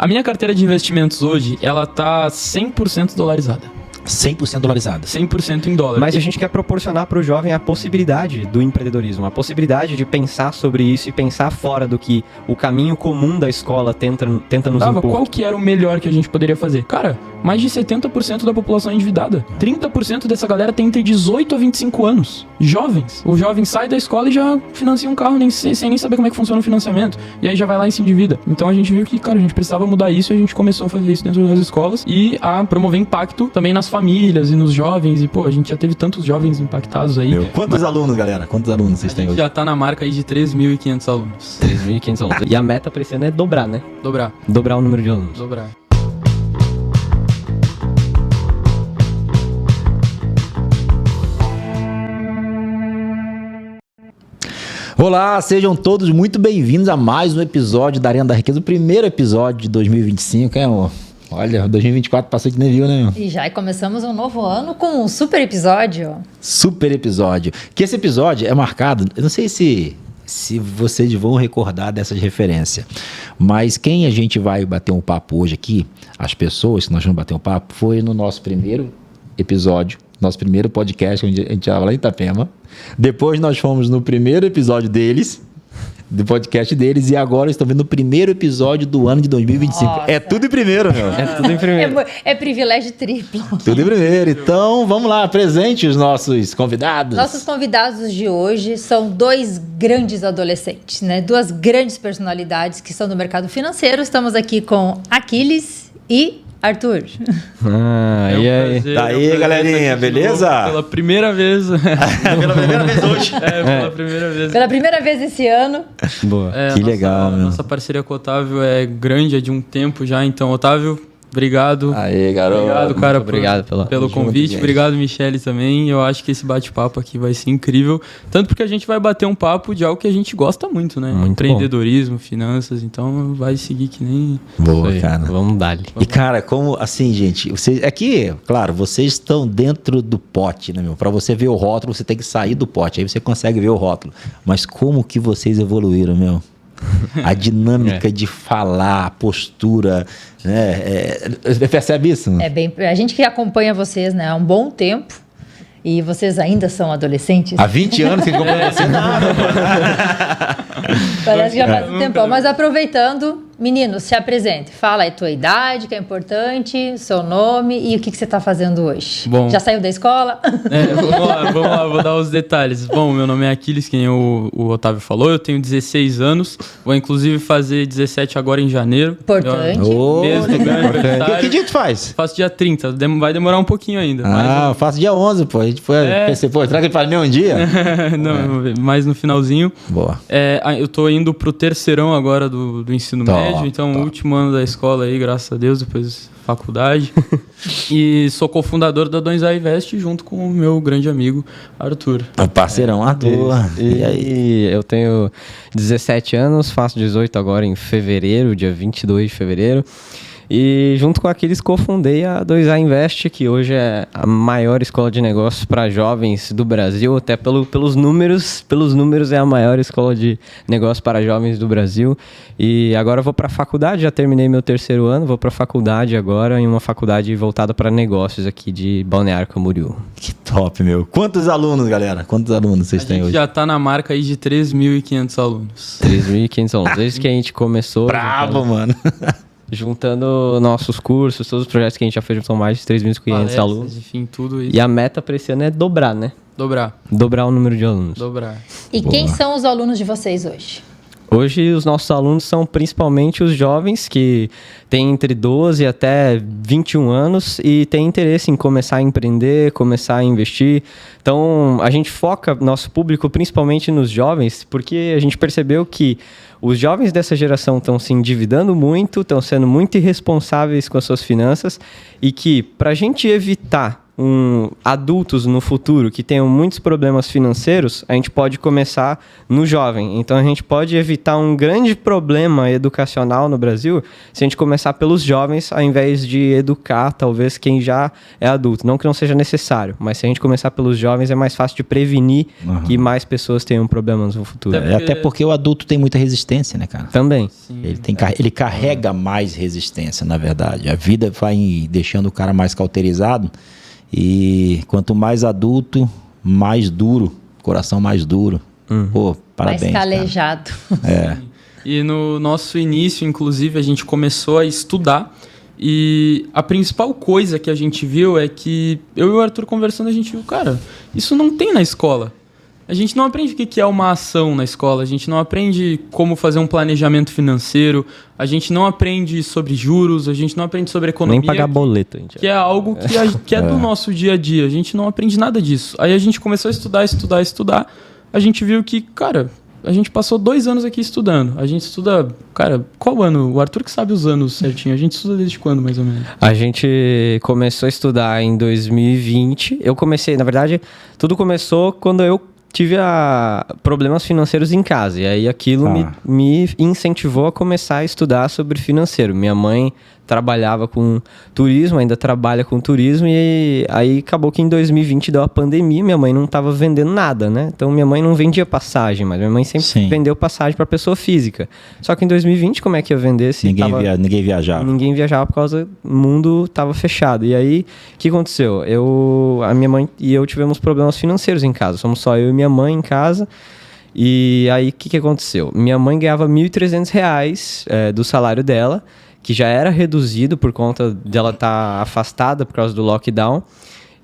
A minha carteira de investimentos hoje, ela tá 100% dolarizada. 100% dolarizada. 100% em dólar. Mas a gente quer proporcionar para o jovem a possibilidade do empreendedorismo, a possibilidade de pensar sobre isso e pensar fora do que o caminho comum da escola tenta nos impor. Qual que era o melhor que a gente poderia fazer? Cara, mais de 70% da população é endividada. 30% dessa galera tem entre 18 a 25 anos. Jovens. O jovem sai da escola e já financia um carro sem nem saber como é que funciona o financiamento. E aí já vai lá e se endivida. Então a gente viu que, cara, a gente precisava mudar isso e a gente começou a fazer isso dentro das escolas e a promover impacto também nas famílias e nos jovens. E, pô, a gente já teve tantos jovens impactados aí. Quantos alunos, galera? Quantos alunos vocês têm hoje? Já tá na marca aí de 3.500 alunos. 3.500 alunos. E a meta para esse ano é dobrar, né? Dobrar o número de alunos. Dobrar. Olá, sejam todos muito bem-vindos a mais um episódio da Arena da Riqueza, o primeiro episódio de 2025, hein, amor? Olha, 2024 passou que nem viu, né, meu? E já começamos um novo ano com um super episódio. Super episódio. Que esse episódio é marcado, eu não sei se vocês vão recordar dessas referências, mas quem a gente vai bater um papo hoje aqui, as pessoas que nós vamos bater um papo, foi no nosso primeiro episódio, nosso primeiro podcast, onde a gente estava lá em Itapema. Depois nós fomos no primeiro episódio deles, do podcast deles, e agora estão vendo o primeiro episódio do ano de 2025. Nossa. É tudo em primeiro, meu. É tudo em primeiro. É privilégio triplo. Tudo em primeiro. Então, vamos lá, apresente os nossos convidados. Nossos convidados de hoje são dois grandes adolescentes, né? Duas grandes personalidades que são do mercado financeiro. Estamos aqui com Aquiles e Arthur. E aí? Tá aí, galerinha, beleza? Pela primeira vez. Pela primeira vez hoje. Pela primeira vez. Pela primeira vez esse ano. Boa. Que legal, meu. Nossa parceria com o Otávio é grande, é de um tempo já. Então, Otávio, obrigado. Aí, garoto. Obrigado, cara, obrigado pelo convite. gente. Obrigado, Michele, também. Eu acho que esse bate-papo aqui vai ser incrível. Tanto porque a gente vai bater um papo de algo que a gente gosta muito, né? Muito empreendedorismo, finanças. Então, vai seguir que nem... Boa, Aí, cara. vamos dar-lhe. E, cara, como assim, gente, vocês, aqui, claro, vocês estão dentro do pote, né, meu? Pra você ver o rótulo, você tem que sair do pote, aí você consegue ver o rótulo. Mas como que vocês evoluíram, meu? A dinâmica de falar, a postura, né? Percebe isso? É bem, a gente que acompanha vocês, né, há um bom tempo. E vocês ainda são adolescentes. Há 20 anos que acompanha você. Parece que já faz um tempão. Mas aproveitando, meninos, se apresente. Fala aí tua idade, que é importante, seu nome e o que você está fazendo hoje. Bom. Já saiu da escola? Vamos lá, vou dar os detalhes. Bom, meu nome é Aquiles, quem o Otávio falou. Eu tenho 16 anos. Vou, inclusive, fazer 17 agora em janeiro. Importante. Mês do meu aniversário. Que dia que tu faz? Faço dia 30. Vai demorar um pouquinho ainda. Ah, eu faço dia 11, pô. A gente foi, pensei, pô, será que ele faz nem um dia? Não, mais no finalzinho. Boa. Eu tô indo pro terceirão agora do ensino médio, então último ano da escola aí, graças a Deus, depois faculdade. E sou cofundador da Donzai Invest junto com o meu grande amigo Arthur. Parceirão, Arthur. E aí, eu tenho 17 anos, faço 18 agora em fevereiro, dia 22 de fevereiro. E junto com aqueles cofundei a 2A Invest, que hoje é a maior escola de negócios para jovens do Brasil, até pelos números é a maior escola de negócios para jovens do Brasil. E agora eu vou para a faculdade, já terminei meu terceiro ano, vou para a faculdade agora, em uma faculdade voltada para negócios aqui de Balneário Camboriú. Que top, meu. Quantos alunos, galera? Quantos alunos vocês têm hoje? Já tá na marca aí de 3.500 alunos. 3.500 alunos. Desde que a gente começou... Bravo, mano. Juntando nossos cursos, todos os projetos que a gente já fez, são mais de 3.500 alunos. Enfim, tudo isso. E a meta para esse ano é dobrar, né? Dobrar O número de alunos. E quem são os alunos de vocês hoje? Hoje, os nossos alunos são principalmente os jovens que têm entre 12 até 21 anos e têm interesse em começar a empreender, começar a investir. Então, a gente foca nosso público principalmente nos jovens, porque a gente percebeu que os jovens dessa geração estão se endividando muito, estão sendo muito irresponsáveis com as suas finanças e que, para a gente evitar adultos no futuro que tenham muitos problemas financeiros, a gente pode começar no jovem. Então a gente pode evitar um grande problema educacional no Brasil se a gente começar pelos jovens, ao invés de educar talvez quem já é adulto. Não que não seja necessário, mas se a gente começar pelos jovens é mais fácil de prevenir que mais pessoas tenham problemas no futuro. Até porque o adulto tem muita resistência, né, cara? Também. Ele carrega mais resistência, na verdade. A vida vai deixando o cara mais cauterizado e quanto mais adulto, mais duro, coração mais duro. Pô, parabéns, mais calejado. E no nosso início, inclusive, a gente começou a estudar e a principal coisa que a gente viu é que eu e o Arthur conversando, a gente viu, cara, isso não tem na escola. A gente não aprende o que é uma ação na escola, a gente não aprende como fazer um planejamento financeiro, a gente não aprende sobre juros, a gente não aprende sobre economia. Nem pagar boleto. Que é algo que é do nosso dia a dia, a gente não aprende nada disso. Aí a gente começou a estudar, a gente viu que, cara, a gente passou 2 anos aqui estudando. A gente estuda, cara, qual ano? O Arthur que sabe os anos certinho. A gente estuda desde quando, mais ou menos? A gente começou a estudar em 2020. Eu comecei, na verdade, tudo começou quando eu tive problemas financeiros em casa. E aí aquilo me incentivou a começar a estudar sobre financeiro. Minha mãe trabalhava com turismo, ainda trabalha com turismo, e aí acabou que em 2020 deu a pandemia, minha mãe não estava vendendo nada, né? Então minha mãe não vendia passagem, mas minha mãe sempre vendeu passagem para pessoa física. Só que em 2020 como é que ia vender se ninguém viajava? Ninguém viajava por causa o mundo estava fechado. E aí, o que aconteceu? A minha mãe e eu tivemos problemas financeiros em casa. Somos só eu e minha mãe em casa. E aí, o que aconteceu? Minha mãe ganhava R$ 1.300 do salário dela, que já era reduzido por conta dela estar afastada por causa do lockdown.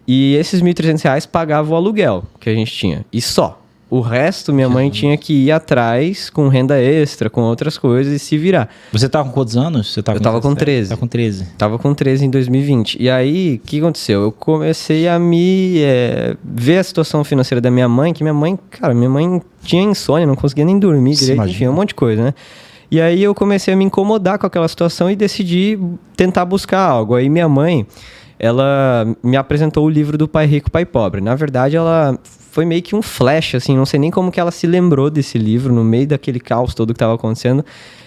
E esses R$ 1.300 pagavam o aluguel que a gente tinha. E só. O resto, minha mãe tinha que ir atrás com renda extra, com outras coisas e se virar. Você tava com quantos anos? Eu tava com 13. Tava com 13. Tava com 13 em 2020. E aí, o que aconteceu? Eu comecei a ver a situação financeira da minha mãe, que minha mãe tinha insônia, não conseguia nem dormir direito, enfim, um monte de coisa, né? E aí eu comecei a me incomodar com aquela situação e decidi tentar buscar algo. Aí minha mãe, ela me apresentou o livro do Pai Rico, Pai Pobre. Na verdade, ela foi meio que um flash, assim, não sei nem como que ela se lembrou desse livro no meio daquele caos todo que estava acontecendo.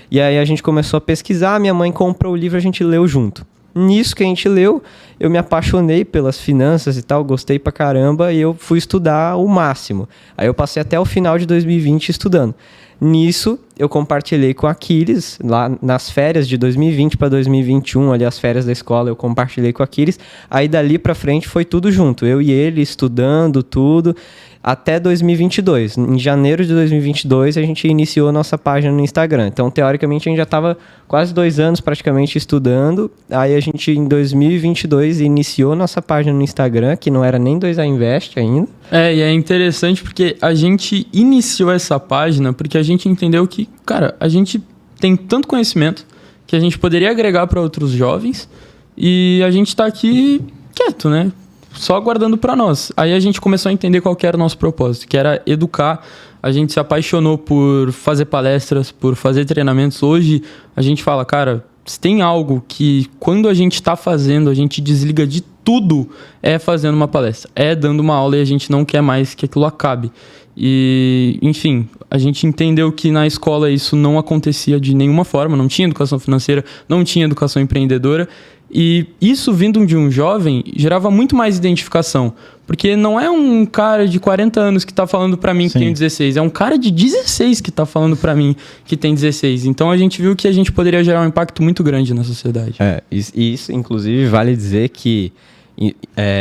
E aí a gente começou a pesquisar, minha mãe comprou o livro, a gente leu junto. Nisso que a gente leu, eu me apaixonei pelas finanças e tal, gostei pra caramba e eu fui estudar o máximo. Aí eu passei até o final de 2020 estudando. Nisso, eu compartilhei com Aquiles, lá nas férias de 2020 para 2021, ali as férias da escola, eu compartilhei com Aquiles. Aí dali para frente foi tudo junto, eu e ele estudando tudo, até 2022. Em janeiro de 2022, a gente iniciou a nossa página no Instagram. Então, teoricamente, a gente já estava quase 2 anos praticamente estudando. Aí a gente, em 2022, iniciou nossa página no Instagram, que não era nem 2A Invest ainda. E é interessante porque a gente iniciou essa página porque a gente entendeu que, cara, a gente tem tanto conhecimento que a gente poderia agregar para outros jovens e a gente está aqui quieto, né? Só aguardando para nós. Aí a gente começou a entender qual que era o nosso propósito, que era educar. A gente se apaixonou por fazer palestras, por fazer treinamentos. Hoje a gente fala, cara, se tem algo que quando a gente está fazendo, a gente desliga de tudo, é fazendo uma palestra, é dando uma aula e a gente não quer mais que aquilo acabe. E, enfim, a gente entendeu que na escola isso não acontecia de nenhuma forma, não tinha educação financeira, não tinha educação empreendedora. E isso vindo de um jovem gerava muito mais identificação. Porque não é um cara de 40 anos que está falando para mim que tem 16. É um cara de 16 que está falando para mim que tem 16. Então a gente viu que a gente poderia gerar um impacto muito grande na sociedade. Isso inclusive, vale dizer que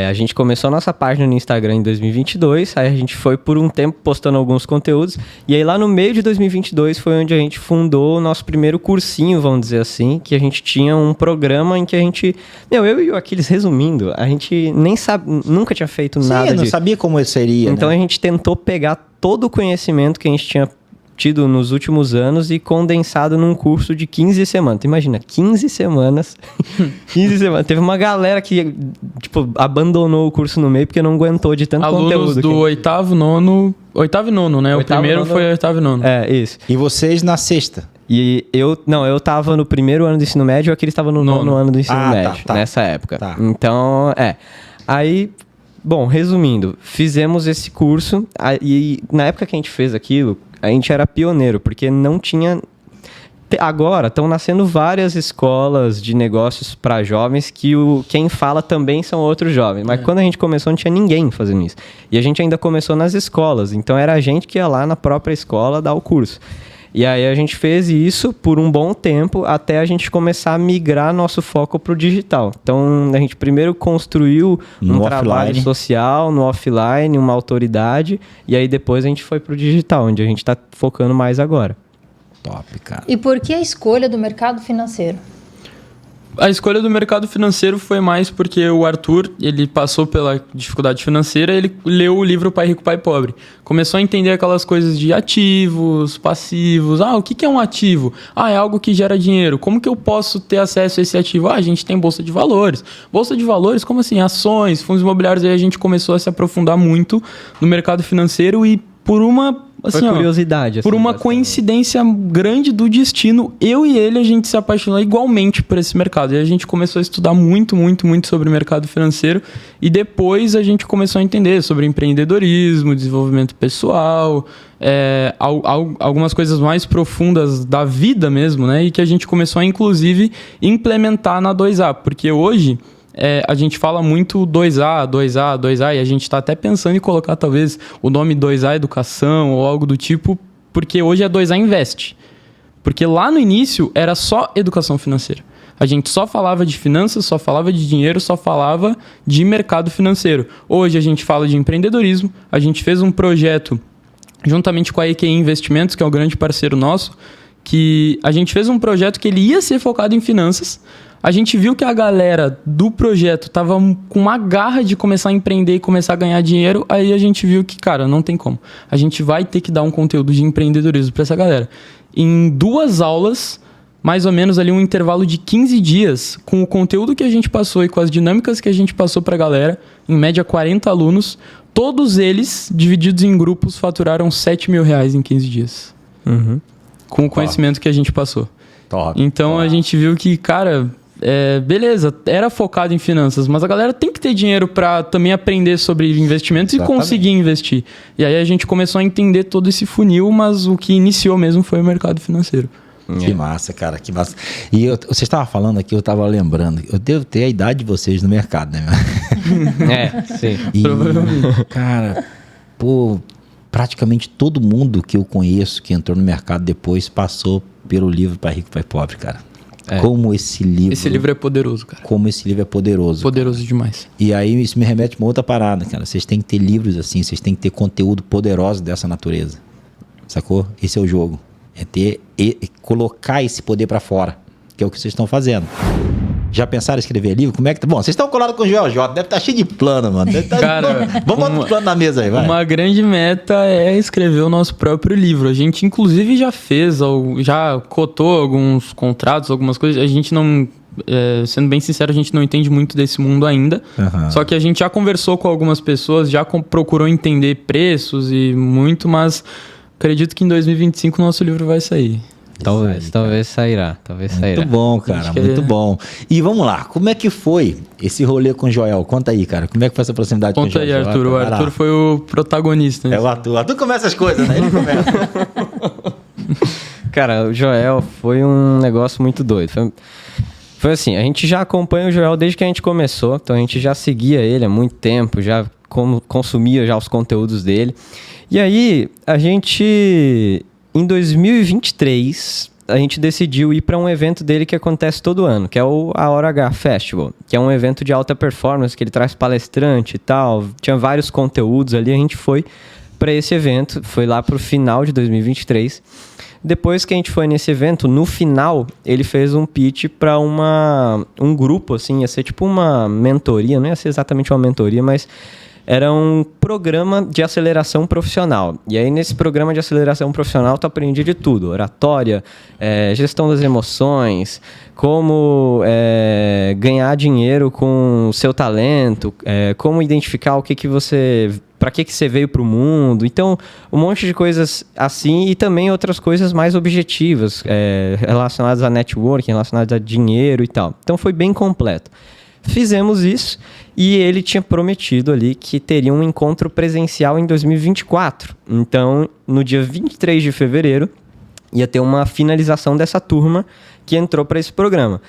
a gente começou a nossa página no Instagram em 2022, aí a gente foi por um tempo postando alguns conteúdos, e aí lá no meio de 2022 foi onde a gente fundou o nosso primeiro cursinho, vamos dizer assim, que a gente tinha um programa em que a gente... eu e o Aquiles, resumindo, a gente nem sabe, nunca tinha feito nada disso. Não sabia como seria, então, né? A gente tentou pegar todo o conhecimento que a gente tinha tido nos últimos anos e condensado num curso de 15 semanas. Tu imagina, 15 semanas. 15 semanas. Teve uma galera que, abandonou o curso no meio porque não aguentou de tanto conteúdo. Alunos do oitavo e nono, né? O primeiro foi oitavo e nono. Isso. E vocês na sexta? E eu tava no primeiro ano do ensino médio e aquele estava no nono ano do ensino médio, nessa época. Tá. Então, Aí, bom, resumindo, fizemos esse curso e na época que a gente fez aquilo, a gente era pioneiro, porque não tinha... Agora estão nascendo várias escolas de negócios para jovens que quem fala também são outros jovens. Mas quando a gente começou não tinha ninguém fazendo isso. E a gente ainda começou nas escolas. Então era a gente que ia lá na própria escola dar o curso. E aí a gente fez isso por um bom tempo até a gente começar a migrar nosso foco para o digital. Então a gente primeiro construiu um trabalho social no offline, uma autoridade. E aí depois a gente foi para o digital, onde a gente está focando mais agora. Top, cara. E por que a escolha do mercado financeiro? A escolha do mercado financeiro foi mais porque o Arthur, ele passou pela dificuldade financeira, ele leu o livro Pai Rico, Pai Pobre. Começou a entender aquelas coisas de ativos, passivos. O que é um ativo? É algo que gera dinheiro. Como que eu posso ter acesso a esse ativo? A gente tem bolsa de valores. Bolsa de valores, como assim? Ações, fundos imobiliários. Aí a gente começou a se aprofundar muito no mercado financeiro e por uma... Foi curiosidade. Por uma coincidência grande do destino, eu e ele, a gente se apaixonou igualmente por esse mercado. E a gente começou a estudar muito sobre o mercado financeiro. E depois a gente começou a entender sobre empreendedorismo, desenvolvimento pessoal, algumas coisas mais profundas da vida mesmo, né? E que a gente começou a, inclusive, implementar na 2A. Porque hoje... a gente fala muito 2A, 2A, 2A, e a gente está até pensando em colocar talvez o nome 2A Educação ou algo do tipo, porque hoje é 2A Invest. Porque lá no início era só educação financeira. A gente só falava de finanças, só falava de dinheiro, só falava de mercado financeiro. Hoje a gente fala de empreendedorismo, a gente fez um projeto juntamente com a EQI Investimentos, que é um grande parceiro nosso, que a gente fez um projeto que ele ia ser focado em finanças. A gente viu que a galera do projeto tava com uma garra de começar a empreender e começar a ganhar dinheiro. Aí a gente viu que, cara, não tem como. A gente vai ter que dar um conteúdo de empreendedorismo para essa galera. Em 2 aulas, mais ou menos ali um intervalo de 15 dias, com o conteúdo que a gente passou e com as dinâmicas que a gente passou para a galera, em média 40 alunos, todos eles, divididos em grupos, faturaram R$7 mil em 15 dias. Uhum. Com o conhecimento que a gente passou. Top. Então a gente viu que, cara... beleza, era focado em finanças, mas a galera tem que ter dinheiro para também aprender sobre investimentos e conseguir investir. E aí a gente começou a entender todo esse funil, mas o que iniciou mesmo foi o mercado financeiro. Que massa, cara, que massa. E você estava falando aqui, eu estava lembrando, eu devo ter a idade de vocês no mercado, né? Sim. E, cara, praticamente todo mundo que eu conheço que entrou no mercado depois passou pelo livro Pai Rico, Pai Pobre, cara. Como esse livro... Esse livro é poderoso, cara. Como esse livro é poderoso. Poderoso demais. E aí isso me remete a uma outra parada, cara. Vocês têm que ter livros assim, vocês têm que ter conteúdo poderoso dessa natureza. Sacou? Esse é o jogo. É ter colocar esse poder pra fora, que é o que vocês estão fazendo. Já pensaram em escrever livro? Como é que tá? Bom, vocês estão colados com o Joel J, deve estar cheio de plano, mano. Cara, vamos botar um plano na mesa aí, vai. Uma grande meta é escrever o nosso próprio livro. A gente, inclusive, já cotou alguns contratos, algumas coisas. A gente não... sendo bem sincero, a gente não entende muito desse mundo ainda. Uhum. Só que a gente já conversou com algumas pessoas, já procurou entender preços e muito, mas acredito que em 2025 o nosso livro vai sair. Talvez sairá. Muito bom, cara, muito bom. E vamos lá, como é que foi esse rolê com o Joel? Conta aí, cara, como é que foi essa proximidade com o Joel? Conta aí, Arthur. O Arthur foi o protagonista. É o Arthur. O Arthur começa as coisas, né? Ele começa. Cara, o Joel foi um negócio muito doido. Foi assim, a gente já acompanha o Joel desde que a gente começou, então a gente já seguia ele há muito tempo, já consumia já os conteúdos dele. E aí, a gente... Em 2023, a gente decidiu ir para um evento dele que acontece todo ano, que é a Hora H Festival, que é um evento de alta performance, que ele traz palestrante e tal, tinha vários conteúdos ali, a gente foi para esse evento, foi lá para o final de 2023. Depois que a gente foi nesse evento, no final, ele fez um pitch para um grupo, assim, ia ser tipo uma mentoria, não ia ser exatamente uma mentoria, mas... Era um programa de aceleração profissional. E aí, nesse programa de aceleração profissional, tu aprendia de tudo. Oratória, gestão das emoções, como ganhar dinheiro com o seu talento, como identificar para que você veio para o mundo. Então, um monte de coisas assim e também outras coisas mais objetivas, relacionadas a networking, relacionadas a dinheiro e tal. Então, foi bem completo. Fizemos isso e ele tinha prometido ali que teria um encontro presencial em 2024. Então, no dia 23 de fevereiro, ia ter uma finalização dessa turma que entrou para esse programa.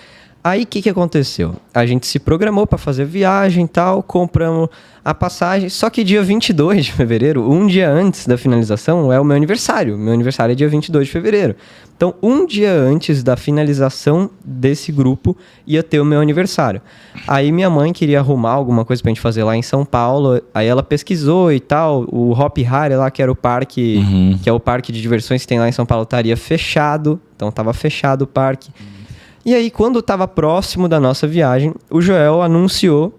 Aí, o que aconteceu? A gente se programou para fazer viagem e tal, compramos a passagem, só que dia 22 de fevereiro, um dia antes da finalização, é o meu aniversário. Meu aniversário é dia 22 de fevereiro. Então, um dia antes da finalização desse grupo, ia ter o meu aniversário. Aí, minha mãe queria arrumar alguma coisa pra gente fazer lá em São Paulo, aí ela pesquisou e tal, o Hop Hari lá, que era o parque, que é o parque de diversões que tem lá em São Paulo, estaria fechado, então tava fechado o parque. E aí, quando estava próximo da nossa viagem, o Joel anunciou,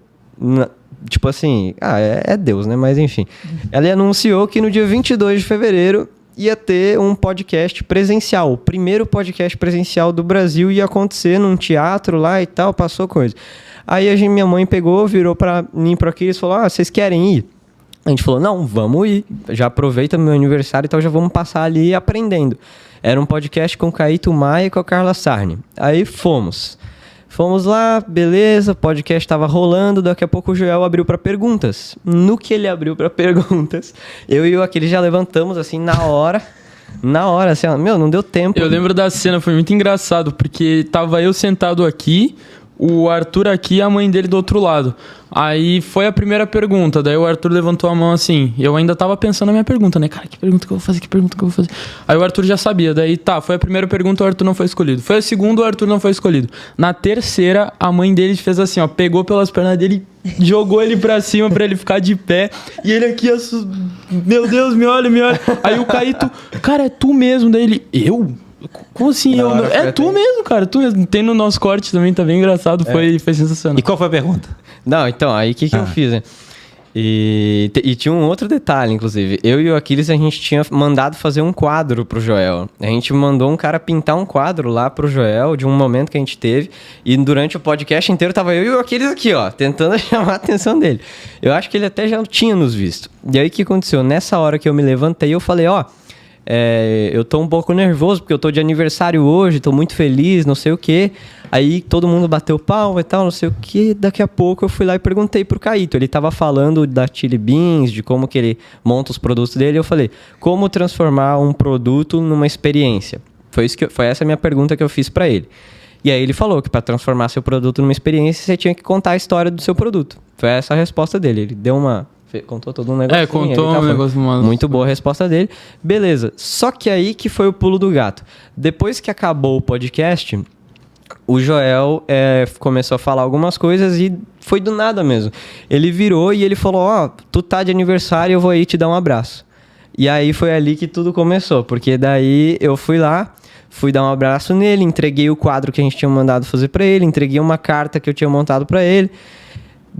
tipo assim, é Deus, né? Mas enfim. Ela anunciou que no dia 22 de fevereiro ia ter um podcast presencial. O primeiro podcast presencial do Brasil ia acontecer num teatro lá e tal, passou coisa. Aí minha mãe pegou, virou para mim, para Aquiles e falou, vocês querem ir? A gente falou, não, vamos ir. Já aproveita meu aniversário e tal, já vamos passar ali aprendendo. Era um podcast com o Caíto Maia e com a Carla Sarni. Aí fomos lá, beleza, o podcast estava rolando, daqui a pouco o Joel abriu para perguntas. No que ele abriu para perguntas, eu e o Aquiles já levantamos assim na hora, assim, não deu tempo. Eu lembro da cena, foi muito engraçado, porque tava eu sentado aqui, o Arthur aqui e a mãe dele do outro lado. Aí foi a primeira pergunta, daí o Arthur levantou a mão assim, eu ainda tava pensando na minha pergunta, né? Cara, que pergunta que eu vou fazer? Aí o Arthur já sabia, daí foi a primeira pergunta, o Arthur não foi escolhido. Foi a segunda, o Arthur não foi escolhido. Na terceira, a mãe dele fez assim, pegou pelas pernas dele, jogou ele pra cima pra ele ficar de pé, e ele aqui, meu Deus, me olha. Aí o Caíto, cara, é tu mesmo, daí ele, eu? Como assim? Tu mesmo, cara, tu mesmo. Tem no nosso corte também, tá bem engraçado, foi sensacional. E qual foi a pergunta? Não, então, aí o que eu fiz, né? E tinha um outro detalhe, inclusive. Eu e o Aquiles, a gente tinha mandado fazer um quadro pro Joel. A gente mandou um cara pintar um quadro lá pro Joel, de um momento que a gente teve. E durante o podcast inteiro, tava eu e o Aquiles aqui, tentando chamar a atenção dele. Eu acho que ele até já tinha nos visto. E aí, o que aconteceu? Nessa hora que eu me levantei, eu falei, eu tô um pouco nervoso, porque eu tô de aniversário hoje, tô muito feliz, não sei o quê. Aí todo mundo bateu palma e tal, não sei o quê. Daqui a pouco eu fui lá e perguntei pro Caíto. Ele tava falando da Chili Beans, de como que ele monta os produtos dele. Eu falei, como transformar um produto numa experiência? Foi essa a minha pergunta que eu fiz pra ele. E aí ele falou que para transformar seu produto numa experiência, você tinha que contar a história do seu produto. Foi essa a resposta dele. Ele deu contou todo um negócio. Contou um negócio. Muito boa a resposta dele. Beleza. Só que aí que foi o pulo do gato. Depois que acabou o podcast, o Joel começou a falar algumas coisas e foi do nada mesmo. Ele virou e ele falou, tu tá de aniversário, eu vou aí te dar um abraço. E aí foi ali que tudo começou. Porque daí eu fui lá, fui dar um abraço nele, entreguei o quadro que a gente tinha mandado fazer pra ele, entreguei uma carta que eu tinha montado pra ele.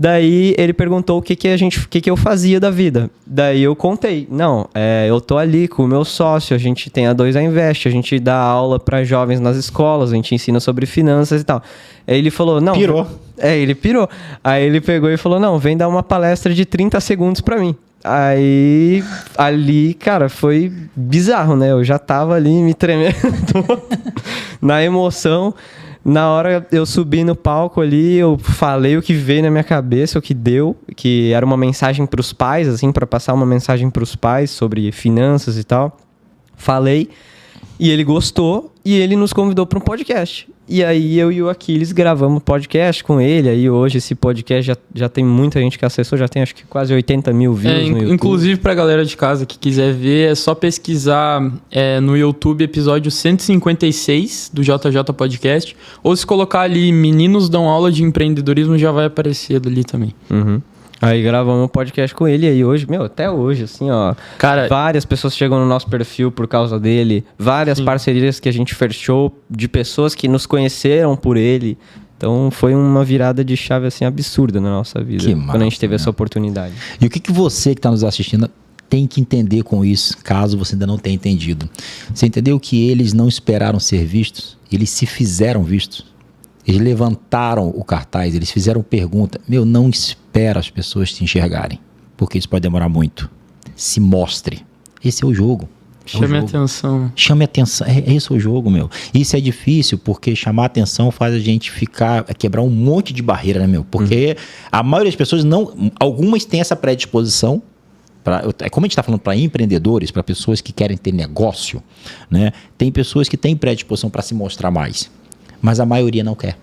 Daí ele perguntou o que eu fazia da vida. Daí eu contei. Eu tô ali com o meu sócio, a gente tem a 2A Invest, a gente dá aula para jovens nas escolas, a gente ensina sobre finanças e tal. Aí ele falou, pirou. Ele pirou. Aí ele pegou e falou, vem dar uma palestra de 30 segundos para mim. Aí, ali, cara, foi bizarro, né? Eu já tava ali me tremendo na emoção. Na hora eu subi no palco ali, eu falei o que veio na minha cabeça, o que deu, que era uma mensagem para os pais, assim, para passar uma mensagem para os pais sobre finanças e tal. Falei, e ele gostou, e ele nos convidou para um podcast. E aí eu e o Aquiles gravamos podcast com ele, aí hoje esse podcast já tem muita gente que acessou, já tem acho que quase 80 mil views no YouTube. Inclusive pra galera de casa que quiser ver, é só pesquisar no YouTube episódio 156 do JJ Podcast, ou se colocar ali Meninos Dão Aula de Empreendedorismo, já vai aparecer ali também. Uhum. Aí gravamos um podcast com ele, e aí hoje, até hoje, assim, cara, várias pessoas chegam no nosso perfil por causa dele, várias parcerias que a gente fechou de pessoas que nos conheceram por ele. Então foi uma virada de chave, assim, absurda na nossa vida, quando a gente teve essa oportunidade. E o que você que está nos assistindo tem que entender com isso, caso você ainda não tenha entendido? Você entendeu que eles não esperaram ser vistos? Eles se fizeram vistos. Eles levantaram o cartaz, eles fizeram pergunta. Não espera as pessoas te enxergarem, porque isso pode demorar muito. Se mostre. Esse é o jogo. Chame a atenção. Chame a atenção. É esse o jogo, meu. Isso é difícil, porque chamar a atenção faz a gente quebrar um monte de barreira, né, meu? Porque a maioria das pessoas não... Algumas têm essa predisposição. Como a gente está falando para empreendedores, para pessoas que querem ter negócio, né? Tem pessoas que têm predisposição para se mostrar mais. Mas a maioria não quer.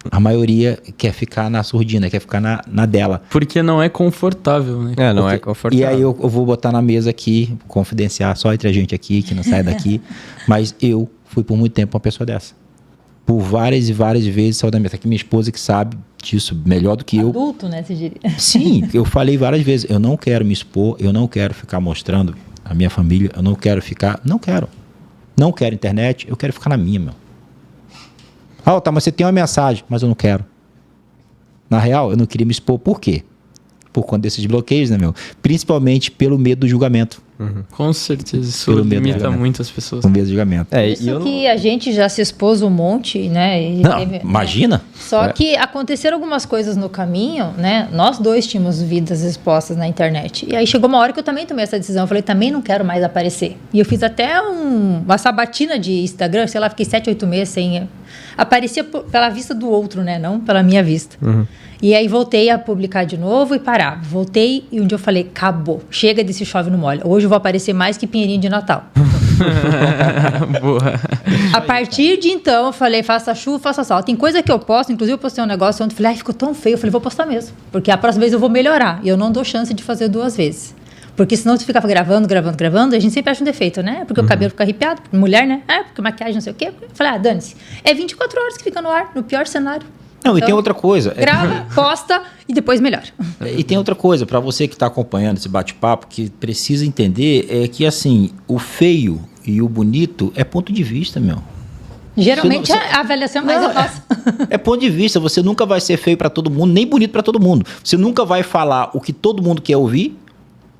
A maioria quer ficar na surdina, quer ficar na dela. Porque não é confortável, né? Não é confortável. E aí eu vou botar na mesa aqui, confidenciar só entre a gente aqui, que não sai daqui. Mas eu fui por muito tempo uma pessoa dessa. Por várias e várias vezes saiu da mesa. Aqui minha esposa que sabe disso melhor do que eu. Adulto, né, você diria? Sim, eu falei várias vezes. Eu não quero me expor, eu não quero ficar mostrando a minha família, eu não quero ficar... Não quero. Não quero internet, eu quero ficar na minha, meu. Tá, mas você tem uma mensagem, mas eu não quero. Na real, eu não queria me expor. Por quê? Por conta desses bloqueios, né, meu? Principalmente pelo medo do julgamento. Com certeza, isso Pelo medo do limita julgamento. muitas pessoas. Com medo do julgamento. Isso que a gente já se expôs um monte, né? Não, imagina. Só que aconteceram algumas coisas no caminho, né? Nós dois tínhamos vidas expostas na internet. E aí chegou uma hora que eu também tomei essa decisão. Eu falei, também não quero mais aparecer. E eu fiz até uma sabatina de Instagram, sei lá, fiquei 7, 8 meses sem... Aparecia pela vista do outro, né? Não pela minha vista. E aí voltei a publicar de novo e parava. Voltei e um dia eu falei, acabou. Chega desse chove no molho. Hoje eu vou aparecer mais que Pinheirinho de Natal. Boa. A partir de então, eu falei, faça chuva, faça sol. Tem coisa que eu posto, inclusive eu postei um negócio ontem, falei, ficou tão feio. Eu falei, vou postar mesmo. Porque a próxima vez eu vou melhorar. E eu não dou chance de fazer 2 vezes. Porque senão tu fica gravando, a gente sempre acha um defeito, né? Porque o cabelo fica arrepiado, mulher, né? Porque maquiagem, não sei o quê. Eu falei, dane-se. É 24 horas que fica no ar, no pior cenário. Não, e tem outra coisa. Grava, posta e depois melhora. E tem outra coisa, para você que está acompanhando esse bate-papo, que precisa entender, é que, assim, o feio e o bonito é ponto de vista, meu. Geralmente a avaliação mais é nossa. É ponto de vista, você nunca vai ser feio para todo mundo, nem bonito para todo mundo. Você nunca vai falar o que todo mundo quer ouvir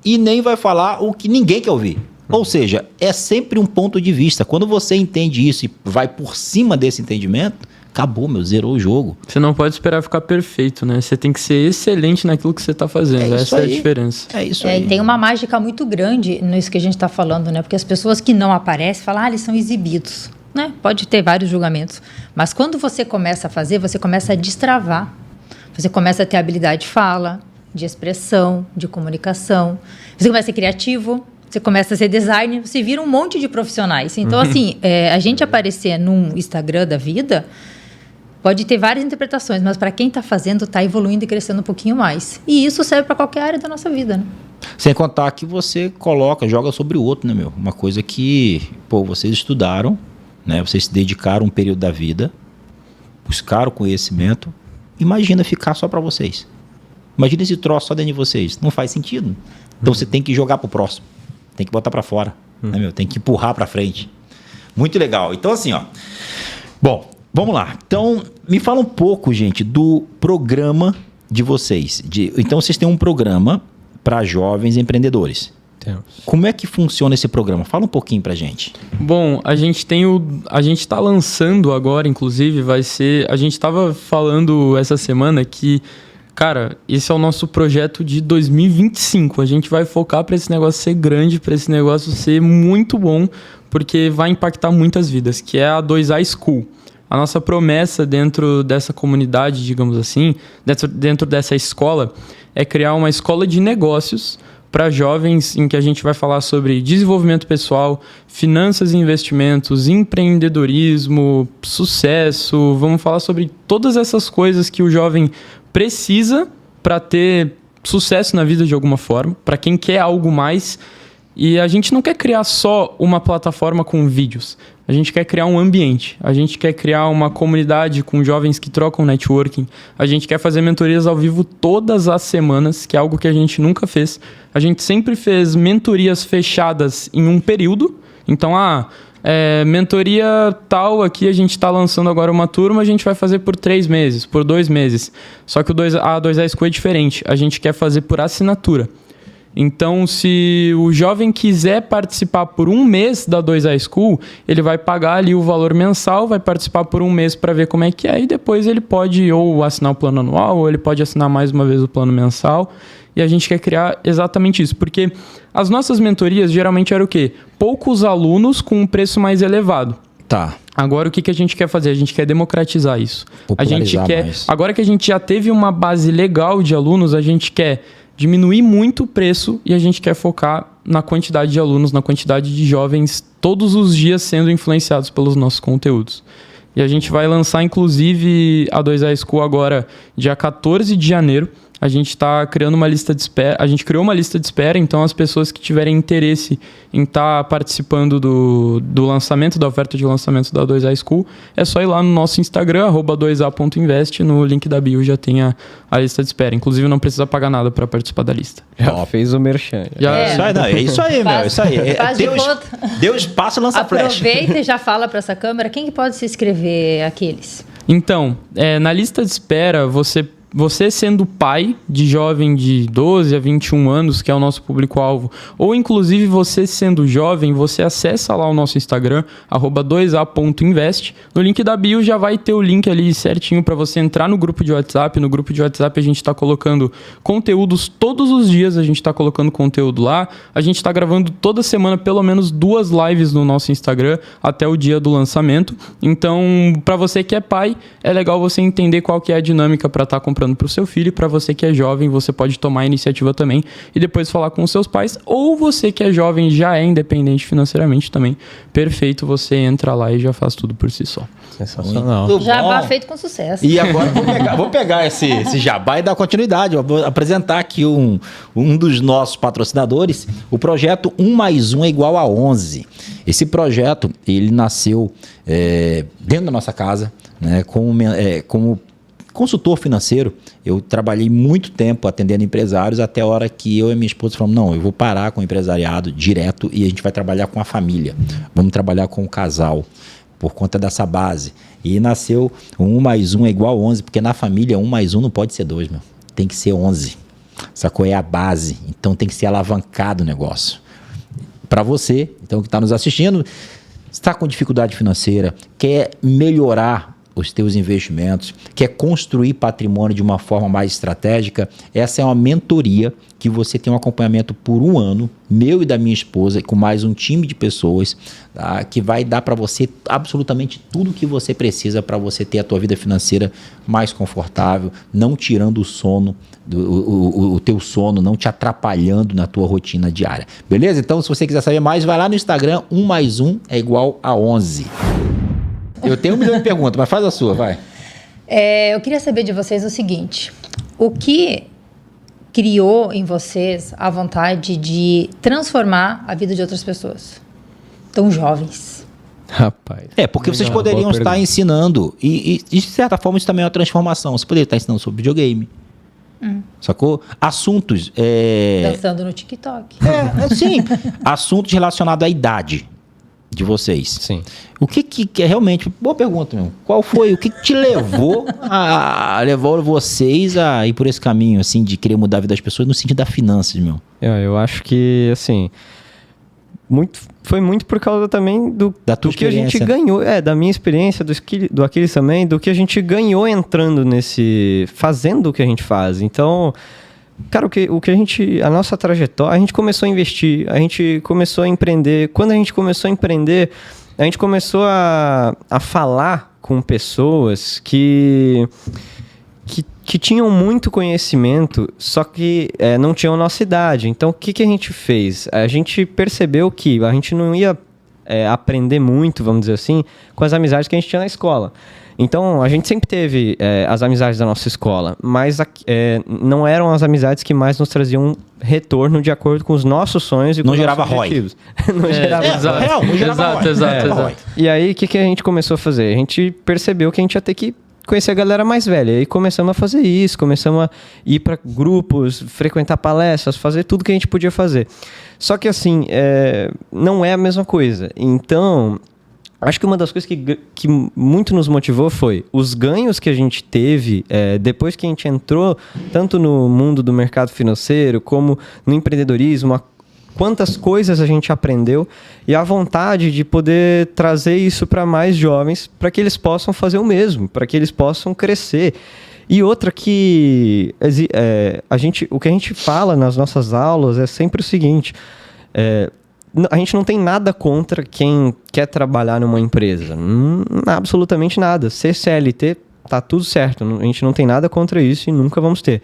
e nem vai falar o que ninguém quer ouvir. Ou seja, é sempre um ponto de vista. Quando você entende isso e vai por cima desse entendimento, acabou, meu, zerou o jogo. Você não pode esperar ficar perfeito, né? Você tem que ser excelente naquilo que você está fazendo. Essa é a diferença. É isso aí. E tem uma mágica muito grande nisso que a gente está falando, né? Porque as pessoas que não aparecem falam, eles são exibidos, né? Pode ter vários julgamentos. Mas quando você começa a fazer, você começa a destravar. Você começa a ter habilidade de fala, de expressão, de comunicação. Você começa a ser criativo, você começa a ser designer, você vira um monte de profissionais. Então, assim, a gente aparecer num Instagram da vida pode ter várias interpretações, mas para quem está fazendo, está evoluindo e crescendo um pouquinho mais. E isso serve para qualquer área da nossa vida, né? Sem contar que você joga sobre o outro, né, meu? Uma coisa que, vocês estudaram, né? Vocês se dedicaram um período da vida, buscaram conhecimento. Imagina ficar só para vocês. Imagina esse troço só dentro de vocês. Não faz sentido. Então você tem que jogar pro próximo. Tem que botar para fora, né, meu? Tem que empurrar para frente. Muito legal. Então, assim, ó. Bom, vamos lá. Então, me fala um pouco, gente, do programa de vocês. Então, vocês têm um programa para jovens empreendedores. Temos. Como é que funciona esse programa? Fala um pouquinho pra gente. Bom, a gente tá lançando agora, inclusive, a gente estava falando essa semana que, cara, esse é o nosso projeto de 2025. A gente vai focar para esse negócio ser grande, para esse negócio ser muito bom, porque vai impactar muitas vidas, que é a 2A School. A nossa promessa dentro dessa comunidade, digamos assim, dentro dessa escola, é criar uma escola de negócios para jovens, em que a gente vai falar sobre desenvolvimento pessoal, finanças e investimentos, empreendedorismo, sucesso. Vamos falar sobre todas essas coisas que o jovem precisa para ter sucesso na vida de alguma forma, para quem quer algo mais. E a gente não quer criar só uma plataforma com vídeos. A gente quer criar um ambiente. A gente quer criar uma comunidade com jovens que trocam networking. A gente quer fazer mentorias ao vivo todas as semanas, que é algo que a gente nunca fez. A gente sempre fez mentorias fechadas em um período. Então, mentoria tal aqui, a gente está lançando agora uma turma, a gente vai fazer por 3 meses, por 2 meses. Só que a 2A School é diferente. A gente quer fazer por assinatura. Então, se o jovem quiser participar por 1 mês da 2A School, ele vai pagar ali o valor mensal, vai participar por 1 mês para ver como é que é, e depois ele pode ou assinar o plano anual, ou ele pode assinar mais uma vez o plano mensal. e a gente quer criar exatamente isso. Porque as nossas mentorias geralmente eram o quê? Poucos alunos com um preço mais elevado. Tá. Agora, o que a gente quer fazer? A gente quer democratizar isso. A gente Popularizar quer, mais. agora que a gente já teve uma base legal de alunos, a gente quer diminuir muito o preço e a gente quer focar na quantidade de alunos, na quantidade de jovens todos os dias sendo influenciados pelos nossos conteúdos. E a gente vai lançar, inclusive, a 2A School agora, dia 14 de janeiro. A gente está criando uma lista de espera. A gente criou uma lista de espera, então as pessoas que tiverem interesse em estar participando do lançamento, da oferta de lançamento da 2A School, é só ir lá no nosso Instagram, @2a.invest, no link da bio já tem a lista de espera. Inclusive, não precisa pagar nada para participar da lista. Já fez o merchan. Já- É. Isso aí, não, é isso aí, meu. Isso aí. Faz de Deus, conta. Deus passa e lança flecha. Aproveita e já fala para essa câmera. Quem que pode se inscrever aqueles? Então, na lista de espera, você sendo pai de jovem de 12 a 21 anos, que é o nosso público-alvo, ou inclusive você sendo jovem, você acessa lá o nosso Instagram, @2a.invest. No link da bio já vai ter o link ali certinho para você entrar no grupo de WhatsApp. No grupo de WhatsApp a gente está colocando conteúdos todos os dias, a gente está colocando conteúdo lá. A gente está gravando toda semana pelo menos 2 lives no nosso Instagram até o dia do lançamento. Então, para você que é pai, é legal você entender qual que é a dinâmica para estar comprando para o seu filho. E para você que é jovem, você pode tomar a iniciativa também e depois falar com os seus pais. Ou você que é jovem e já é independente financeiramente também, perfeito, você entra lá e já faz tudo por si só. Sensacional. Muito Jabá bom. feito com sucesso. E agora vou pegar esse jabá e dar continuidade. Eu vou apresentar aqui um dos nossos patrocinadores, o projeto 1 mais 1 é igual a 11. Esse projeto, ele nasceu dentro da nossa casa, né, como consultor financeiro. Eu trabalhei muito tempo atendendo empresários até a hora que eu e minha esposa falamos, não, eu vou parar com o empresariado direto e a gente vai trabalhar com a família. Vamos trabalhar com o casal, por conta dessa base. E nasceu 1 mais 1 é igual a 11, porque na família 1 mais 1 não pode ser 2, meu. Tem que ser 11. Sacou? É a base. Então tem que ser alavancado o negócio. Para você, então que está nos assistindo, está com dificuldade financeira, quer melhorar os teus investimentos, quer construir patrimônio de uma forma mais estratégica, essa é uma mentoria que você tem um acompanhamento por 1 ano, meu e da minha esposa, com mais um time de pessoas, tá? Que vai dar para você absolutamente tudo que você precisa para você ter a tua vida financeira mais confortável, não tirando o sono, o teu sono, não te atrapalhando na tua rotina diária. Beleza? Então, se você quiser saber mais, vai lá no Instagram, 1 mais 1 é igual a 11. Eu tenho 1 milhão de perguntas, mas faz a sua, vai. Eu queria saber de vocês o seguinte: o que criou em vocês a vontade de transformar a vida de outras pessoas tão jovens? Rapaz. Porque vocês Boa poderiam estar pergunta. ensinando, e de certa forma isso também é uma transformação. Você poderia estar ensinando sobre videogame, sacou? Assuntos. Dançando no TikTok. Sim, assuntos relacionados à idade de vocês. Sim. O que é realmente... Boa pergunta, meu. Qual foi? O que te levou levou vocês a ir por esse caminho, assim, de querer mudar a vida das pessoas no sentido da finanças, meu? Eu acho que, assim, foi muito por causa também Da tua do que a gente experiência. ganhou, da minha experiência, do Aquiles também, do que a gente ganhou entrando fazendo o que a gente faz. Então, cara, a nossa trajetória, a gente começou a investir, a gente começou a empreender. Quando a gente começou a empreender, a gente começou a falar com pessoas que tinham muito conhecimento, só que não tinham a nossa idade. Então, o que a gente fez? A gente percebeu que a gente não ia aprender muito, vamos dizer assim, com as amizades que a gente tinha na escola. Então, a gente sempre teve as amizades da nossa escola, mas não eram as amizades que mais nos traziam retorno de acordo com os nossos sonhos e com Não os gerava nossos ROI. objetivos. Não gerava Exato, real, não gerava ROI. exato. E aí, o que a gente começou a fazer? A gente percebeu que a gente ia ter que conhecer a galera mais velha. E aí começamos a fazer isso, começamos a ir para grupos, frequentar palestras, fazer tudo que a gente podia fazer. Só que assim, não é a mesma coisa. Então, acho que uma das coisas que muito nos motivou foi os ganhos que a gente teve depois que a gente entrou tanto no mundo do mercado financeiro como no empreendedorismo, quantas coisas a gente aprendeu e a vontade de poder trazer isso para mais jovens, para que eles possam fazer o mesmo, para que eles possam crescer. E outra que o que a gente fala nas nossas aulas é sempre o seguinte: a gente não tem nada contra quem quer trabalhar numa empresa. Absolutamente nada. Ser CLT, tá tudo certo. A gente não tem nada contra isso e nunca vamos ter.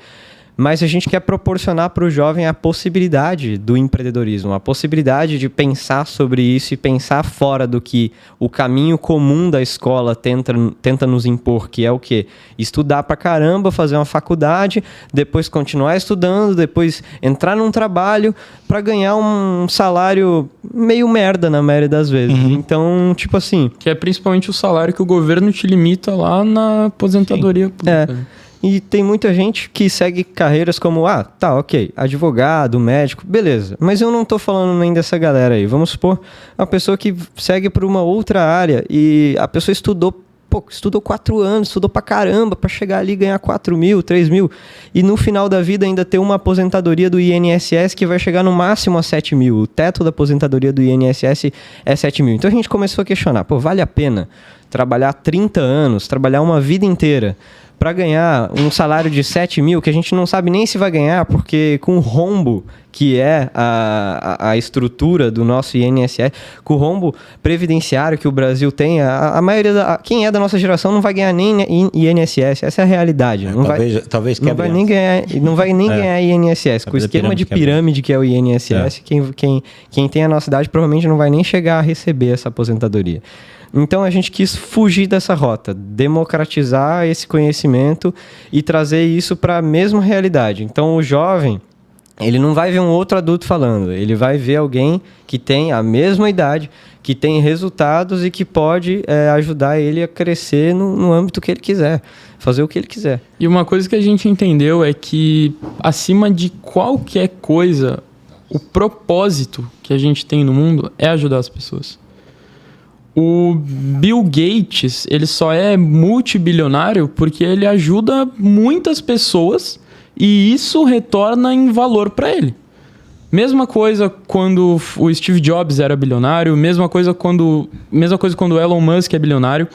Mas a gente quer proporcionar para o jovem a possibilidade do empreendedorismo, a possibilidade de pensar sobre isso e pensar fora do que o caminho comum da escola tenta nos impor, que é o quê? Estudar pra caramba, fazer uma faculdade, depois continuar estudando, depois entrar num trabalho para ganhar um salário meio merda na maioria das vezes. Então, tipo assim... Que é principalmente o salário que o governo te limita lá na aposentadoria pública. E tem muita gente que segue carreiras como, ok, advogado, médico, beleza. Mas eu não tô falando nem dessa galera aí. Vamos supor uma pessoa que segue por uma outra área e a pessoa estudou 4 anos, estudou pra caramba pra chegar ali e ganhar 4 mil, 3 mil. E no final da vida ainda ter uma aposentadoria do INSS que vai chegar no máximo a 7 mil. O teto da aposentadoria do INSS é 7 mil. Então a gente começou a questionar, vale a pena trabalhar 30 anos, trabalhar uma vida inteira para ganhar um salário de 7 mil, que a gente não sabe nem se vai ganhar, porque com o rombo que é a estrutura do nosso INSS, com o rombo previdenciário que o Brasil tem, a maioria, quem é da nossa geração não vai ganhar nem INSS, essa é a realidade. Talvez não vai nem ganhar INSS. Com o esquema de pirâmide que é o INSS, quem tem a nossa idade provavelmente não vai nem chegar a receber essa aposentadoria. Então a gente quis fugir dessa rota, democratizar esse conhecimento e trazer isso para a mesma realidade. Então o jovem, ele não vai ver um outro adulto falando, ele vai ver alguém que tem a mesma idade, que tem resultados e que pode ajudar ele a crescer no âmbito que ele quiser, fazer o que ele quiser. E uma coisa que a gente entendeu é que, acima de qualquer coisa, o propósito que a gente tem no mundo é ajudar as pessoas. O Bill Gates, ele só é multibilionário porque ele ajuda muitas pessoas e isso retorna em valor para ele. Mesma coisa quando o Steve Jobs era bilionário, mesma coisa quando o Elon Musk é bilionário,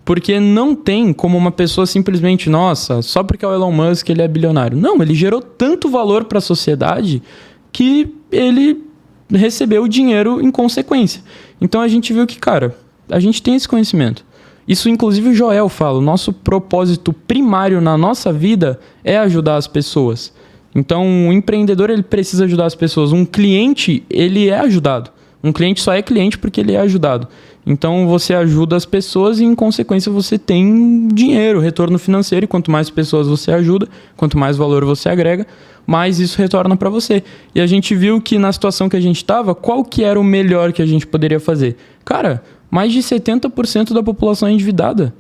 porque não tem como uma pessoa simplesmente, nossa, só porque é o Elon Musk ele é bilionário. Não, ele gerou tanto valor para a sociedade que ele recebeu dinheiro em consequência. Então a gente viu que, cara, a gente tem esse conhecimento. Isso, inclusive, o Joel fala. O nosso propósito primário na nossa vida é ajudar as pessoas. Então, um empreendedor, ele precisa ajudar as pessoas. Um cliente, ele é ajudado. Um cliente só é cliente porque ele é ajudado. Então, você ajuda as pessoas e, em consequência, você tem dinheiro, retorno financeiro. E quanto mais pessoas você ajuda, quanto mais valor você agrega, mais isso retorna para você. E a gente viu que, na situação que a gente estava, qual que era o melhor que a gente poderia fazer? Cara, mais de 70% da população é endividada.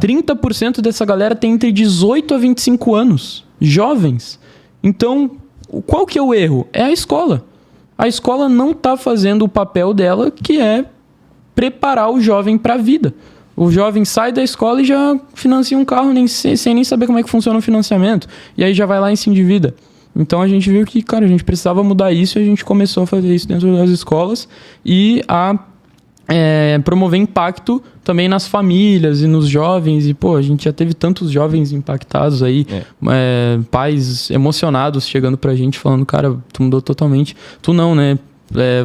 30% dessa galera tem entre 18 a 25 anos. Jovens. Então, qual que é o erro? É a escola. A escola não está fazendo o papel dela, que é preparar o jovem para a vida. O jovem sai da escola e já financia um carro sem nem saber como é que funciona o financiamento. E aí já vai lá e se endivida. Então a gente viu que, cara, a gente precisava mudar isso e a gente começou a fazer isso dentro das escolas e a promover impacto também nas famílias e nos jovens. E, a gente já teve tantos jovens impactados aí, pais emocionados chegando pra gente falando, cara, tu mudou totalmente. Tu não, né?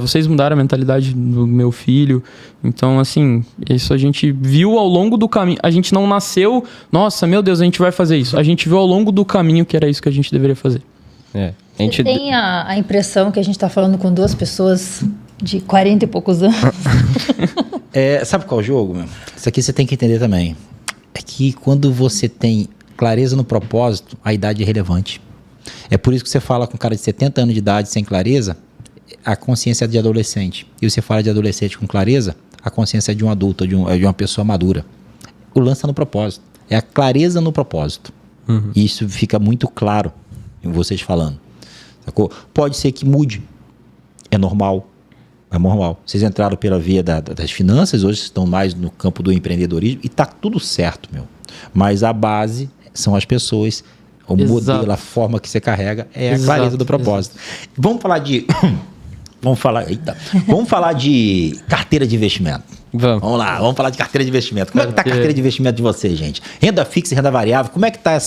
Vocês mudaram a mentalidade do meu filho. Então, assim, isso a gente viu ao longo do caminho. A gente não nasceu, nossa, meu Deus, a gente vai fazer isso. A gente viu ao longo do caminho que era isso que a gente deveria fazer. Você tem a impressão que a gente está falando com duas pessoas de 40 e poucos anos? Sabe qual é o jogo, meu? Isso aqui você tem que entender também. É que quando você tem clareza no propósito, a idade é relevante. É por isso que você fala com um cara de 70 anos de idade sem clareza, a consciência é de adolescente. E você fala de adolescente com clareza, a consciência é de um adulto, de uma pessoa madura. O lance é no propósito. É a clareza no propósito. E isso fica muito claro em vocês falando. Sacou? Pode ser que mude. É normal. É normal. Vocês entraram pela via das finanças, hoje estão mais no campo do empreendedorismo e está tudo certo, meu. Mas a base são as pessoas, o modelo, a forma que você carrega é a clareza do propósito. Vamos falar de carteira de investimento. Vamos. lá, vamos falar de carteira de investimento. Como é que tá a carteira de investimento de vocês, gente? Renda fixa e renda variável, como é que tá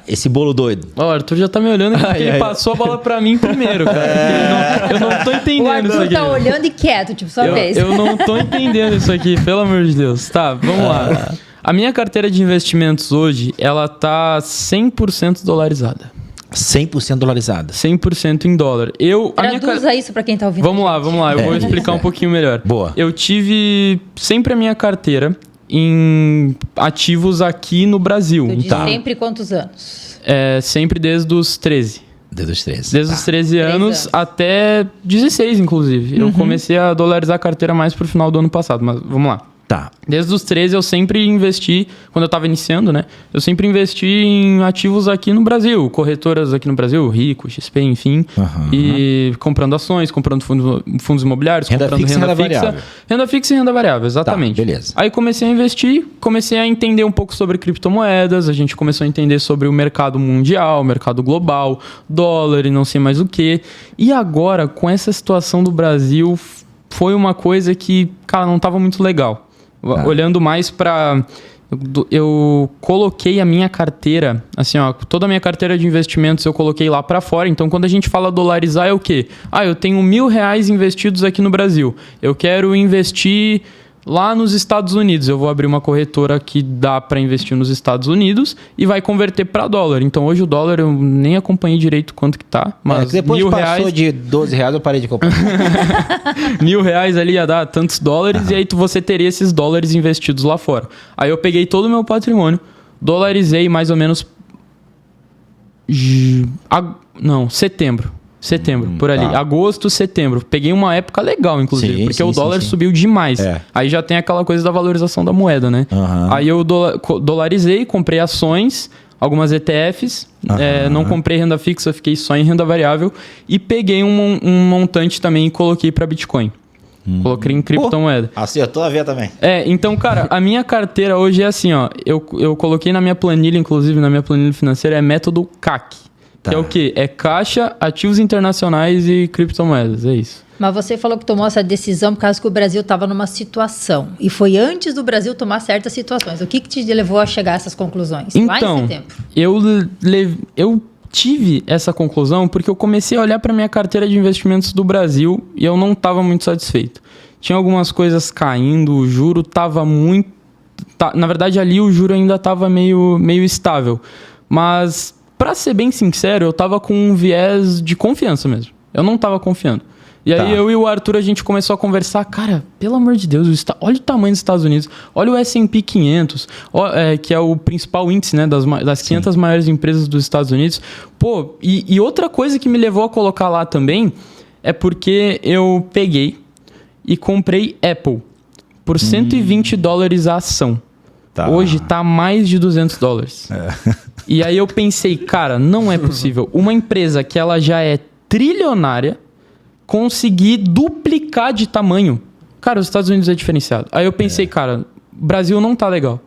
esse bolo doido? Ó, o Arthur já tá me olhando aqui porque ele passou a bola pra mim primeiro, cara. Eu não tô O entendendo isso Arthur aqui. tá olhando e quieto, tipo, sua vez. Eu não tô entendendo isso aqui, pelo amor de Deus. Tá, vamos lá. A minha carteira de investimentos hoje, ela tá 100% dolarizada. 100% dolarizada. 100% em dólar. Traduza isso pra quem tá ouvindo. Vamos lá. Eu vou explicar um pouquinho melhor. Boa. Eu tive sempre a minha carteira em ativos aqui no Brasil. Tu diz Tá. sempre quantos anos? Sempre desde os 13. Desde os 13. Desde os 13 anos até 16, inclusive. Eu comecei a dolarizar a carteira mais pro final do ano passado, mas vamos lá. Tá. Desde os 13 eu sempre investi, quando eu estava iniciando, né? Eu sempre investi em ativos aqui no Brasil, corretoras aqui no Brasil, Rico, XP, enfim. E comprando ações, comprando fundos imobiliários, Renda comprando fixa e renda variável. Renda fixa e renda variável, exatamente. Tá, beleza. Aí comecei a investir, comecei a entender um pouco sobre criptomoedas, a gente começou a entender sobre o mercado mundial, o mercado global, dólar e não sei mais o que. E agora, com essa situação do Brasil, foi uma coisa que, cara, não estava muito legal. Olhando mais para... Eu coloquei a minha carteira, assim, ó, toda a minha carteira de investimentos eu coloquei lá para fora. Então, quando a gente fala dolarizar, é o quê? Eu tenho R$1.000 investidos aqui no Brasil. Eu quero investir lá nos Estados Unidos. Eu vou abrir uma corretora que dá para investir nos Estados Unidos e vai converter para dólar. Então, hoje o dólar eu nem acompanhei direito quanto que tá, mas depois passou de R$12, eu parei de comprar. R$1.000 ali ia dar tantos dólares e aí você teria esses dólares investidos lá fora. Aí eu peguei todo o meu patrimônio, dolarizei mais ou menos setembro, por ali. Tá. Agosto, setembro. Peguei uma época legal, inclusive, porque o dólar subiu demais. Aí já tem aquela coisa da valorização da moeda, né? Aí eu dolarizei, comprei ações, algumas ETFs, não comprei renda fixa, fiquei só em renda variável e peguei um montante também e coloquei para Bitcoin. Coloquei em criptomoeda. Acertou a ver também. Então, cara, a minha carteira hoje é assim, ó. Eu coloquei na minha planilha, inclusive na minha planilha financeira, é método CAC. Que é o quê? É caixa, ativos internacionais e criptomoedas, é isso. Mas você falou que tomou essa decisão por causa que o Brasil estava numa situação. E foi antes do Brasil tomar certas situações. O que te levou a chegar a essas conclusões? Lá em setembro. Eu tive essa conclusão porque eu comecei a olhar para minha carteira de investimentos do Brasil e eu não estava muito satisfeito. Tinha algumas coisas caindo, o juro estava muito... na verdade, ali o juro ainda estava meio estável. Mas... pra ser bem sincero, eu tava com um viés de confiança mesmo. Eu não tava confiando. E aí eu e o Arthur, a gente começou a conversar. Cara, pelo amor de Deus, olha o tamanho dos Estados Unidos. Olha o S&P 500, que é o principal índice, né, das 500 maiores empresas dos Estados Unidos. Pô, e outra coisa que me levou a colocar lá também é porque eu peguei e comprei Apple por $120 a ação. Hoje tá mais de $200. E aí eu pensei, cara, não é possível. Uma empresa que ela já é trilionária conseguir duplicar de tamanho. Cara, os Estados Unidos é diferenciado. Aí eu pensei, cara, Brasil não tá legal.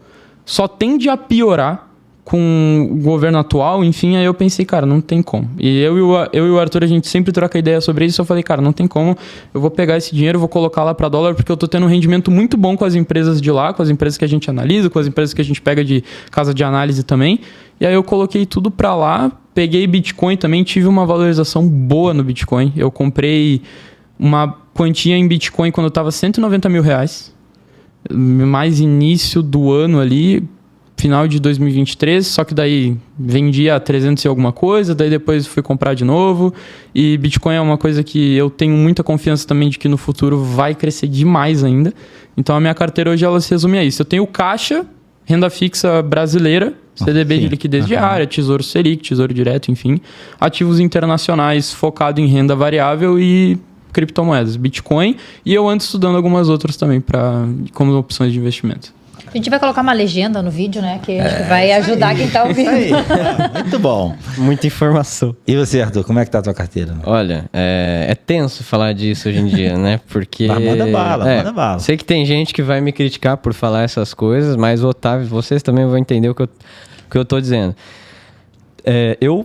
Só tende a piorar com o governo atual, enfim, aí eu pensei, cara, não tem como. E eu e o Arthur, a gente sempre troca ideia sobre isso, eu falei, cara, não tem como, eu vou pegar esse dinheiro, vou colocar lá para dólar, porque eu tô tendo um rendimento muito bom com as empresas de lá, com as empresas que a gente analisa, com as empresas que a gente pega de casa de análise também, e aí eu coloquei tudo para lá, peguei Bitcoin também, tive uma valorização boa no Bitcoin, eu comprei uma quantia em Bitcoin quando eu tava R$190 mil, mais início do ano ali, final de 2023, só que daí vendi a 300 e alguma coisa, daí depois fui comprar de novo, e Bitcoin é uma coisa que eu tenho muita confiança também de que no futuro vai crescer demais ainda. Então a minha carteira hoje ela se resume a isso. Eu tenho caixa, renda fixa brasileira, CDB de liquidez diária, Tesouro Selic, Tesouro Direto, enfim, ativos internacionais focado em renda variável e criptomoedas, Bitcoin, e eu ando estudando algumas outras também como opções de investimento. A gente vai colocar uma legenda no vídeo, né? Que acho que vai ajudar quem tá ouvindo. Isso aí. Muito bom. Muita informação. E você, Arthur, como é que tá a tua carteira? Olha, é tenso falar disso hoje em dia, né? Porque... Mas manda bala. Sei que tem gente que vai me criticar por falar essas coisas, mas, Otávio, vocês também vão entender o que eu tô dizendo. eu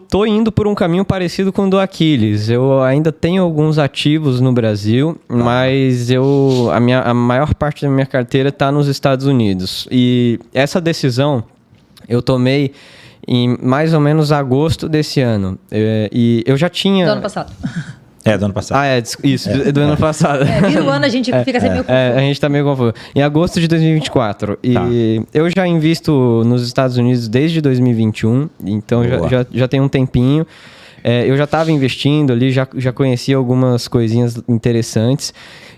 tô indo por um caminho parecido com o do Aquiles. Eu ainda tenho alguns ativos no Brasil, mas a maior parte da minha carteira está nos Estados Unidos. E essa decisão eu tomei em mais ou menos agosto desse ano. E eu já tinha... Do ano passado. Do ano passado. Isso, do ano passado. Vira o ano, a gente fica sempre meio confuso. A gente tá meio confuso. Em agosto de 2024. E eu já invisto nos Estados Unidos desde 2021, então já tem um tempinho. Eu já estava investindo ali, já conhecia algumas coisinhas interessantes.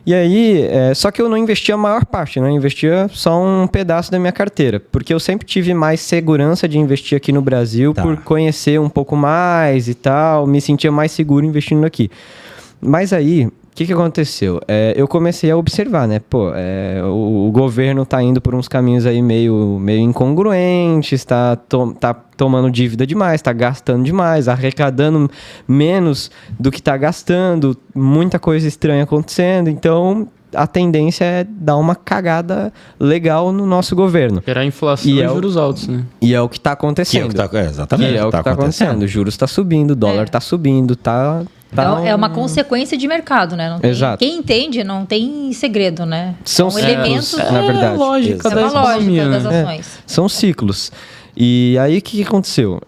E aí, só que eu não investia a maior parte, né? Eu investia só um pedaço da minha carteira, porque eu sempre tive mais segurança de investir aqui no Brasil por conhecer um pouco mais e tal, me sentia mais seguro investindo aqui. Mas aí, o que aconteceu? Eu comecei a observar, né? O governo tá indo por uns caminhos aí meio incongruentes, tá tomando dívida demais, tá gastando demais, arrecadando menos do que tá gastando, muita coisa estranha acontecendo. Então, a tendência é dar uma cagada legal no nosso governo. Gerar inflação e juros altos, né? E é o que tá acontecendo. Exatamente. E é o que tá acontecendo. O juros tá subindo, o dólar tá subindo, Então, é uma consequência de mercado, né? Não tem, Exato. Quem entende não tem segredo, né? São elementos na verdade. É lógica da uma economia, lógica das né? ações. São ciclos. E aí, o que aconteceu?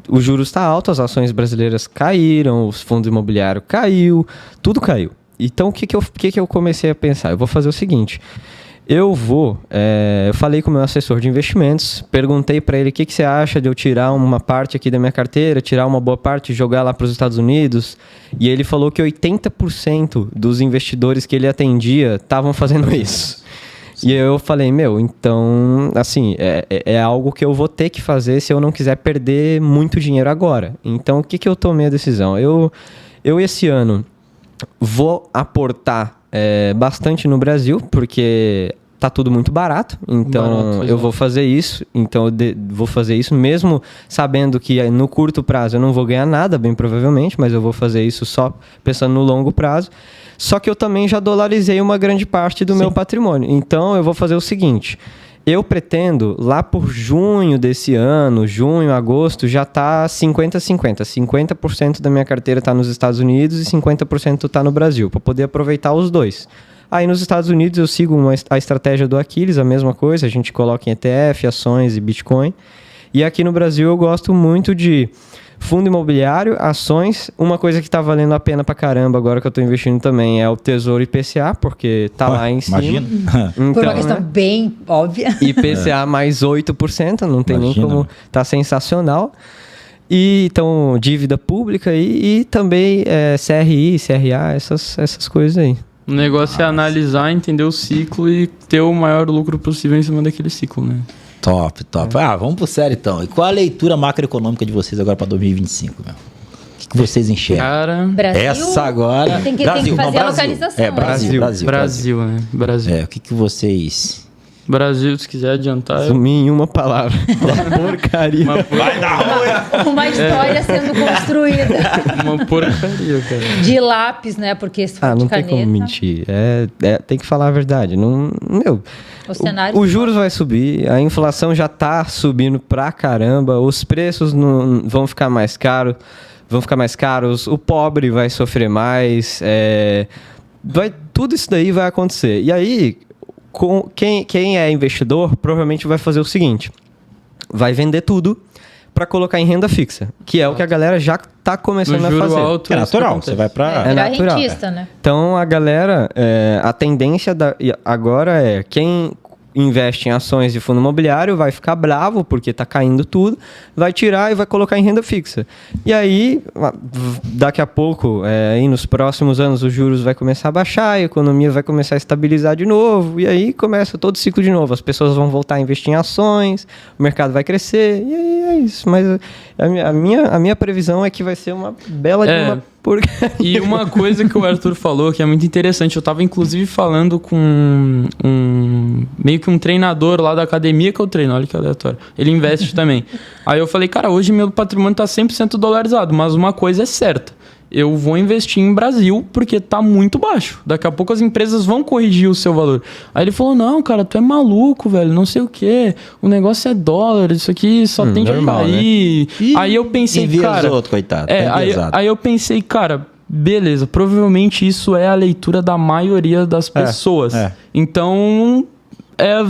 O juros está alto, as ações brasileiras caíram, os fundos imobiliários caiu, tudo caiu. Então, o que eu comecei a pensar? Eu vou fazer o seguinte... Eu falei com o meu assessor de investimentos, perguntei para ele o que você acha de eu tirar uma parte aqui da minha carteira, tirar uma boa parte e jogar lá para os Estados Unidos. E ele falou que 80% dos investidores que ele atendia estavam fazendo isso. E eu falei, então, assim, é algo que eu vou ter que fazer se eu não quiser perder muito dinheiro agora. Então, o que eu tomei a decisão? Eu esse ano vou aportar bastante no Brasil, porque tá tudo muito barato, então eu vou fazer isso. Então eu vou fazer isso mesmo sabendo que no curto prazo eu não vou ganhar nada, bem provavelmente, mas eu vou fazer isso só pensando no longo prazo. Só que eu também já dolarizei uma grande parte do meu patrimônio. Então eu vou fazer o seguinte: eu pretendo, lá por junho desse ano, agosto, já tá 50-50. 50% da minha carteira tá nos Estados Unidos e 50% tá no Brasil, para poder aproveitar os dois. Aí nos Estados Unidos eu sigo a estratégia do Aquiles, a mesma coisa, a gente coloca em ETF, ações e Bitcoin. E aqui no Brasil eu gosto muito de fundo imobiliário, ações. Uma coisa que tá valendo a pena pra caramba agora que eu tô investindo também é o Tesouro IPCA, porque tá lá em cima. Imagina. Então, Por uma questão bem óbvia. IPCA mais 8%, não tem nem como... Tá sensacional. E então, dívida pública e também CRI, CRA, essas coisas aí. O negócio é analisar, entender o ciclo e ter o maior lucro possível em cima daquele ciclo, né? Top. Vamos pro sério então. E qual a leitura macroeconômica de vocês agora para 2025, meu? O que vocês enxergam? Cara, Brasil, Essa agora... tem que Brasil, fazer não, a localização. Brasil, né? Brasil. O que vocês... Brasil, se quiser adiantar... Sumir em uma palavra. Porcaria. Vai dar ruim! Uma história sendo construída. Uma porcaria, cara. De lápis, né? Porque se for não de tem caneta... como mentir. Tem que falar a verdade. O cenário... Os juros vai subir, a inflação já tá subindo pra caramba, os preços vão ficar mais caros, o pobre vai sofrer mais, tudo isso daí vai acontecer. E aí, quem é investidor provavelmente vai fazer o seguinte: vai vender tudo para colocar em renda fixa, que é o que a galera já tá começando a fazer. Alto, é natural, você vai para... É natural. rentista, né? Então a galera, a tendência agora é quem investe em ações de fundo imobiliário vai ficar bravo porque está caindo tudo, vai tirar e vai colocar em renda fixa. E aí, daqui a pouco, aí nos próximos anos, os juros vai começar a baixar, a economia vai começar a estabilizar de novo, e aí começa todo o ciclo de novo. As pessoas vão voltar a investir em ações, o mercado vai crescer, e aí é isso. Mas a minha previsão é que vai ser uma bela de uma porcaria. E uma coisa que o Arthur falou que é muito interessante, eu tava inclusive falando com meio que um treinador lá da academia que eu treino, olha que aleatório. Ele investe também. Aí eu falei, cara, hoje meu patrimônio tá 100% dolarizado, mas uma coisa é certa, eu vou investir em Brasil porque tá muito baixo. Daqui a pouco as empresas vão corrigir o seu valor. Aí ele falou, não, cara, tu é maluco, velho, não sei o quê. O negócio é dólar, isso aqui só tende normal, a cair. Né? Aí eu pensei, cara... outro, coitado. Aí eu pensei, cara, beleza, provavelmente isso é a leitura da maioria das pessoas. Então,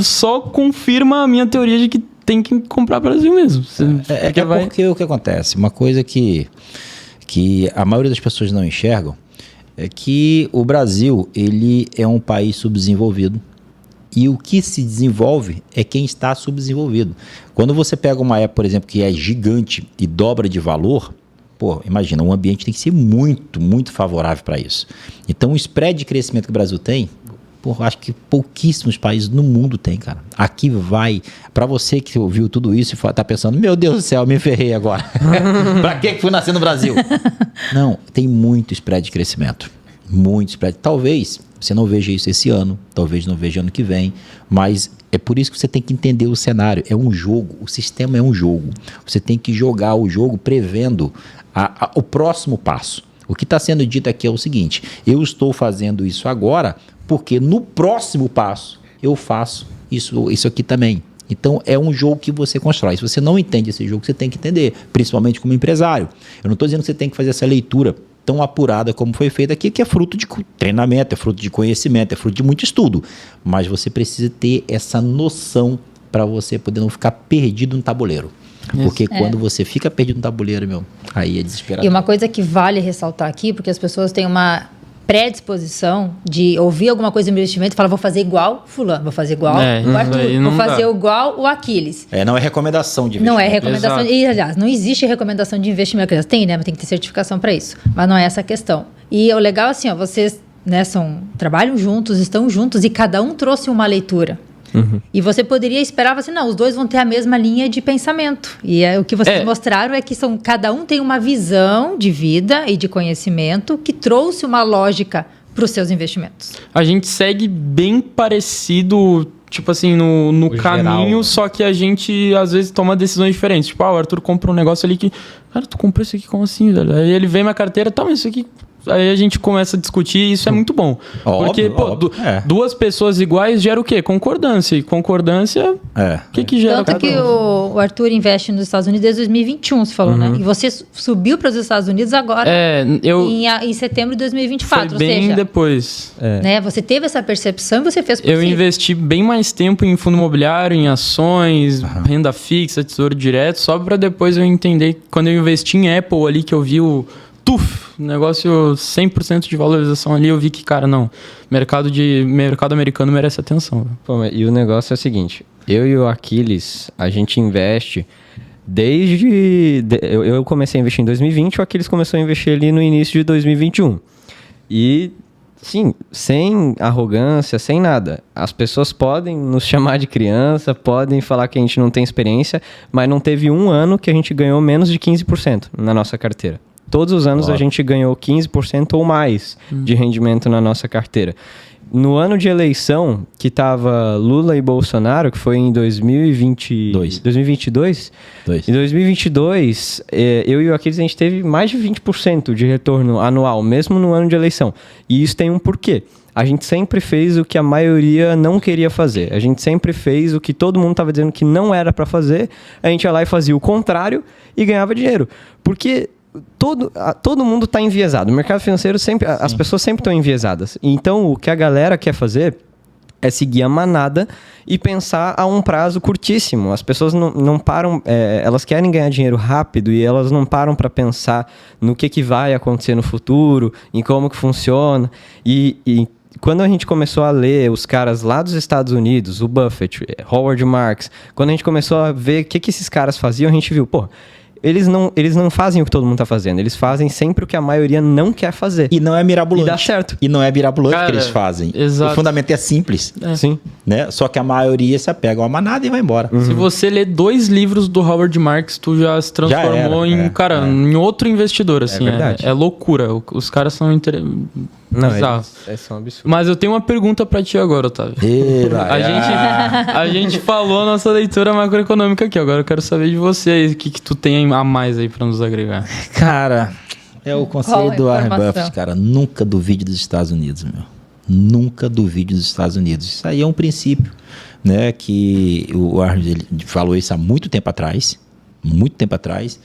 só confirma a minha teoria de que tem que comprar Brasil mesmo. Porque o que acontece? Uma coisa que a maioria das pessoas não enxergam é que o Brasil, ele é um país subdesenvolvido e o que se desenvolve é quem está subdesenvolvido. Quando você pega uma época, por exemplo, que é gigante e dobra de valor, pô, imagina, um ambiente tem que ser muito, muito favorável para isso. Então, o spread de crescimento que o Brasil tem, pô, acho que pouquíssimos países no mundo tem, cara. Aqui vai, para você que ouviu tudo isso e tá pensando, meu Deus do céu, me ferrei agora. Para que fui nascer no Brasil? Não, tem muito spread de crescimento. Muito spread. Talvez você não veja isso esse ano, talvez não veja ano que vem, mas é por isso que você tem que entender o cenário. É um jogo, o sistema é um jogo. Você tem que jogar o jogo prevendo o próximo passo. O que está sendo dito aqui é o seguinte, eu estou fazendo isso agora porque no próximo passo eu faço isso aqui também. Então é um jogo que você constrói. Se você não entende esse jogo, você tem que entender, principalmente como empresário. Eu não estou dizendo que você tem que fazer essa leitura tão apurada como foi feita aqui, que é fruto de treinamento, é fruto de conhecimento, é fruto de muito estudo. Mas você precisa ter essa noção para você poder não ficar perdido no tabuleiro. Porque quando você fica perdido no tabuleiro, aí é desesperado. E uma coisa que vale ressaltar aqui, porque as pessoas têm uma predisposição de ouvir alguma coisa de investimento e falar, vou fazer igual fulano, vou fazer igual o Arthur, vou fazer igual o Aquiles. Não é recomendação de investimento. Não é recomendação. E, aliás, não existe recomendação de investimento. Tem, né? Mas tem que ter certificação para isso. Mas não é essa a questão. E o legal é assim, vocês trabalham juntos, estão juntos e cada um trouxe uma leitura. Uhum. E você poderia esperar, não, os dois vão ter a mesma linha de pensamento. E o que vocês mostraram é que cada um tem uma visão de vida e de conhecimento que trouxe uma lógica para os seus investimentos. A gente segue bem parecido, tipo assim, no caminho, geral. Só que a gente às vezes toma decisões diferentes. Tipo, o Arthur compra um negócio ali que, cara, tu comprou isso aqui como assim, velho? Aí ele vem minha carteira, mas isso aqui... Aí a gente começa a discutir e isso é muito bom. Porque, duas pessoas iguais gera o quê? Concordância. E concordância, o que gera? Tanto que o Arthur investe nos Estados Unidos desde 2021, você falou, né? E você subiu para os Estados Unidos agora, em setembro de 2024. Foi bem depois. Né? Você teve essa percepção e você fez possível. Eu investi bem mais tempo em fundo imobiliário, em ações, renda fixa, tesouro direto, só para depois eu entender, quando eu investi em Apple ali, que eu vi o negócio 100% de valorização ali, eu vi que, cara, não, mercado americano merece atenção. Pô, e o negócio é o seguinte, eu e o Aquiles, a gente investe eu comecei a investir em 2020, o Aquiles começou a investir ali no início de 2021. E, sim, sem arrogância, sem nada. As pessoas podem nos chamar de criança, podem falar que a gente não tem experiência, mas não teve um ano que a gente ganhou menos de 15% na nossa carteira. Todos os anos a gente ganhou 15% ou mais de rendimento na nossa carteira. No ano de eleição, que estava Lula e Bolsonaro, que foi em 2022? Em 2022, eu e o Aquiles, a gente teve mais de 20% de retorno anual, mesmo no ano de eleição. E isso tem um porquê. A gente sempre fez o que a maioria não queria fazer. A gente sempre fez o que todo mundo estava dizendo que não era para fazer. A gente ia lá e fazia o contrário e ganhava dinheiro. Porque... Todo mundo está enviesado. O mercado financeiro as pessoas sempre estão enviesadas. Então, o que a galera quer fazer é seguir a manada e pensar a um prazo curtíssimo. As pessoas não param, elas querem ganhar dinheiro rápido e elas não param para pensar no que vai acontecer no futuro, em como que funciona. E quando a gente começou a ler os caras lá dos Estados Unidos, o Buffett, Howard Marks, quando a gente começou a ver o que esses caras faziam, a gente viu, eles não fazem o que todo mundo tá fazendo. Eles fazem sempre o que a maioria não quer fazer. E não é mirabolante. E dá certo. E não é mirabolante que eles fazem. Exato. O fundamento é simples. Sim. Né? Só que a maioria se apega a uma manada e vai embora. Se você ler 2 livros do Howard Marks, tu já se transformou em outro investidor. Assim, é verdade. É loucura. Os caras são Não, é um absurdo. Mas eu tenho uma pergunta pra ti agora, Otávio. A gente falou a nossa leitura macroeconômica aqui. Agora eu quero saber de você. O que tu tem a mais aí pra nos agregar? Cara, É o Qual conselho a do Warren informação? Buffett, cara. Nunca duvide dos Estados Unidos, meu. Nunca duvide dos Estados Unidos. Isso aí é um princípio, né? Que o Warren ele falou isso há muito tempo atrás. Muito tempo atrás.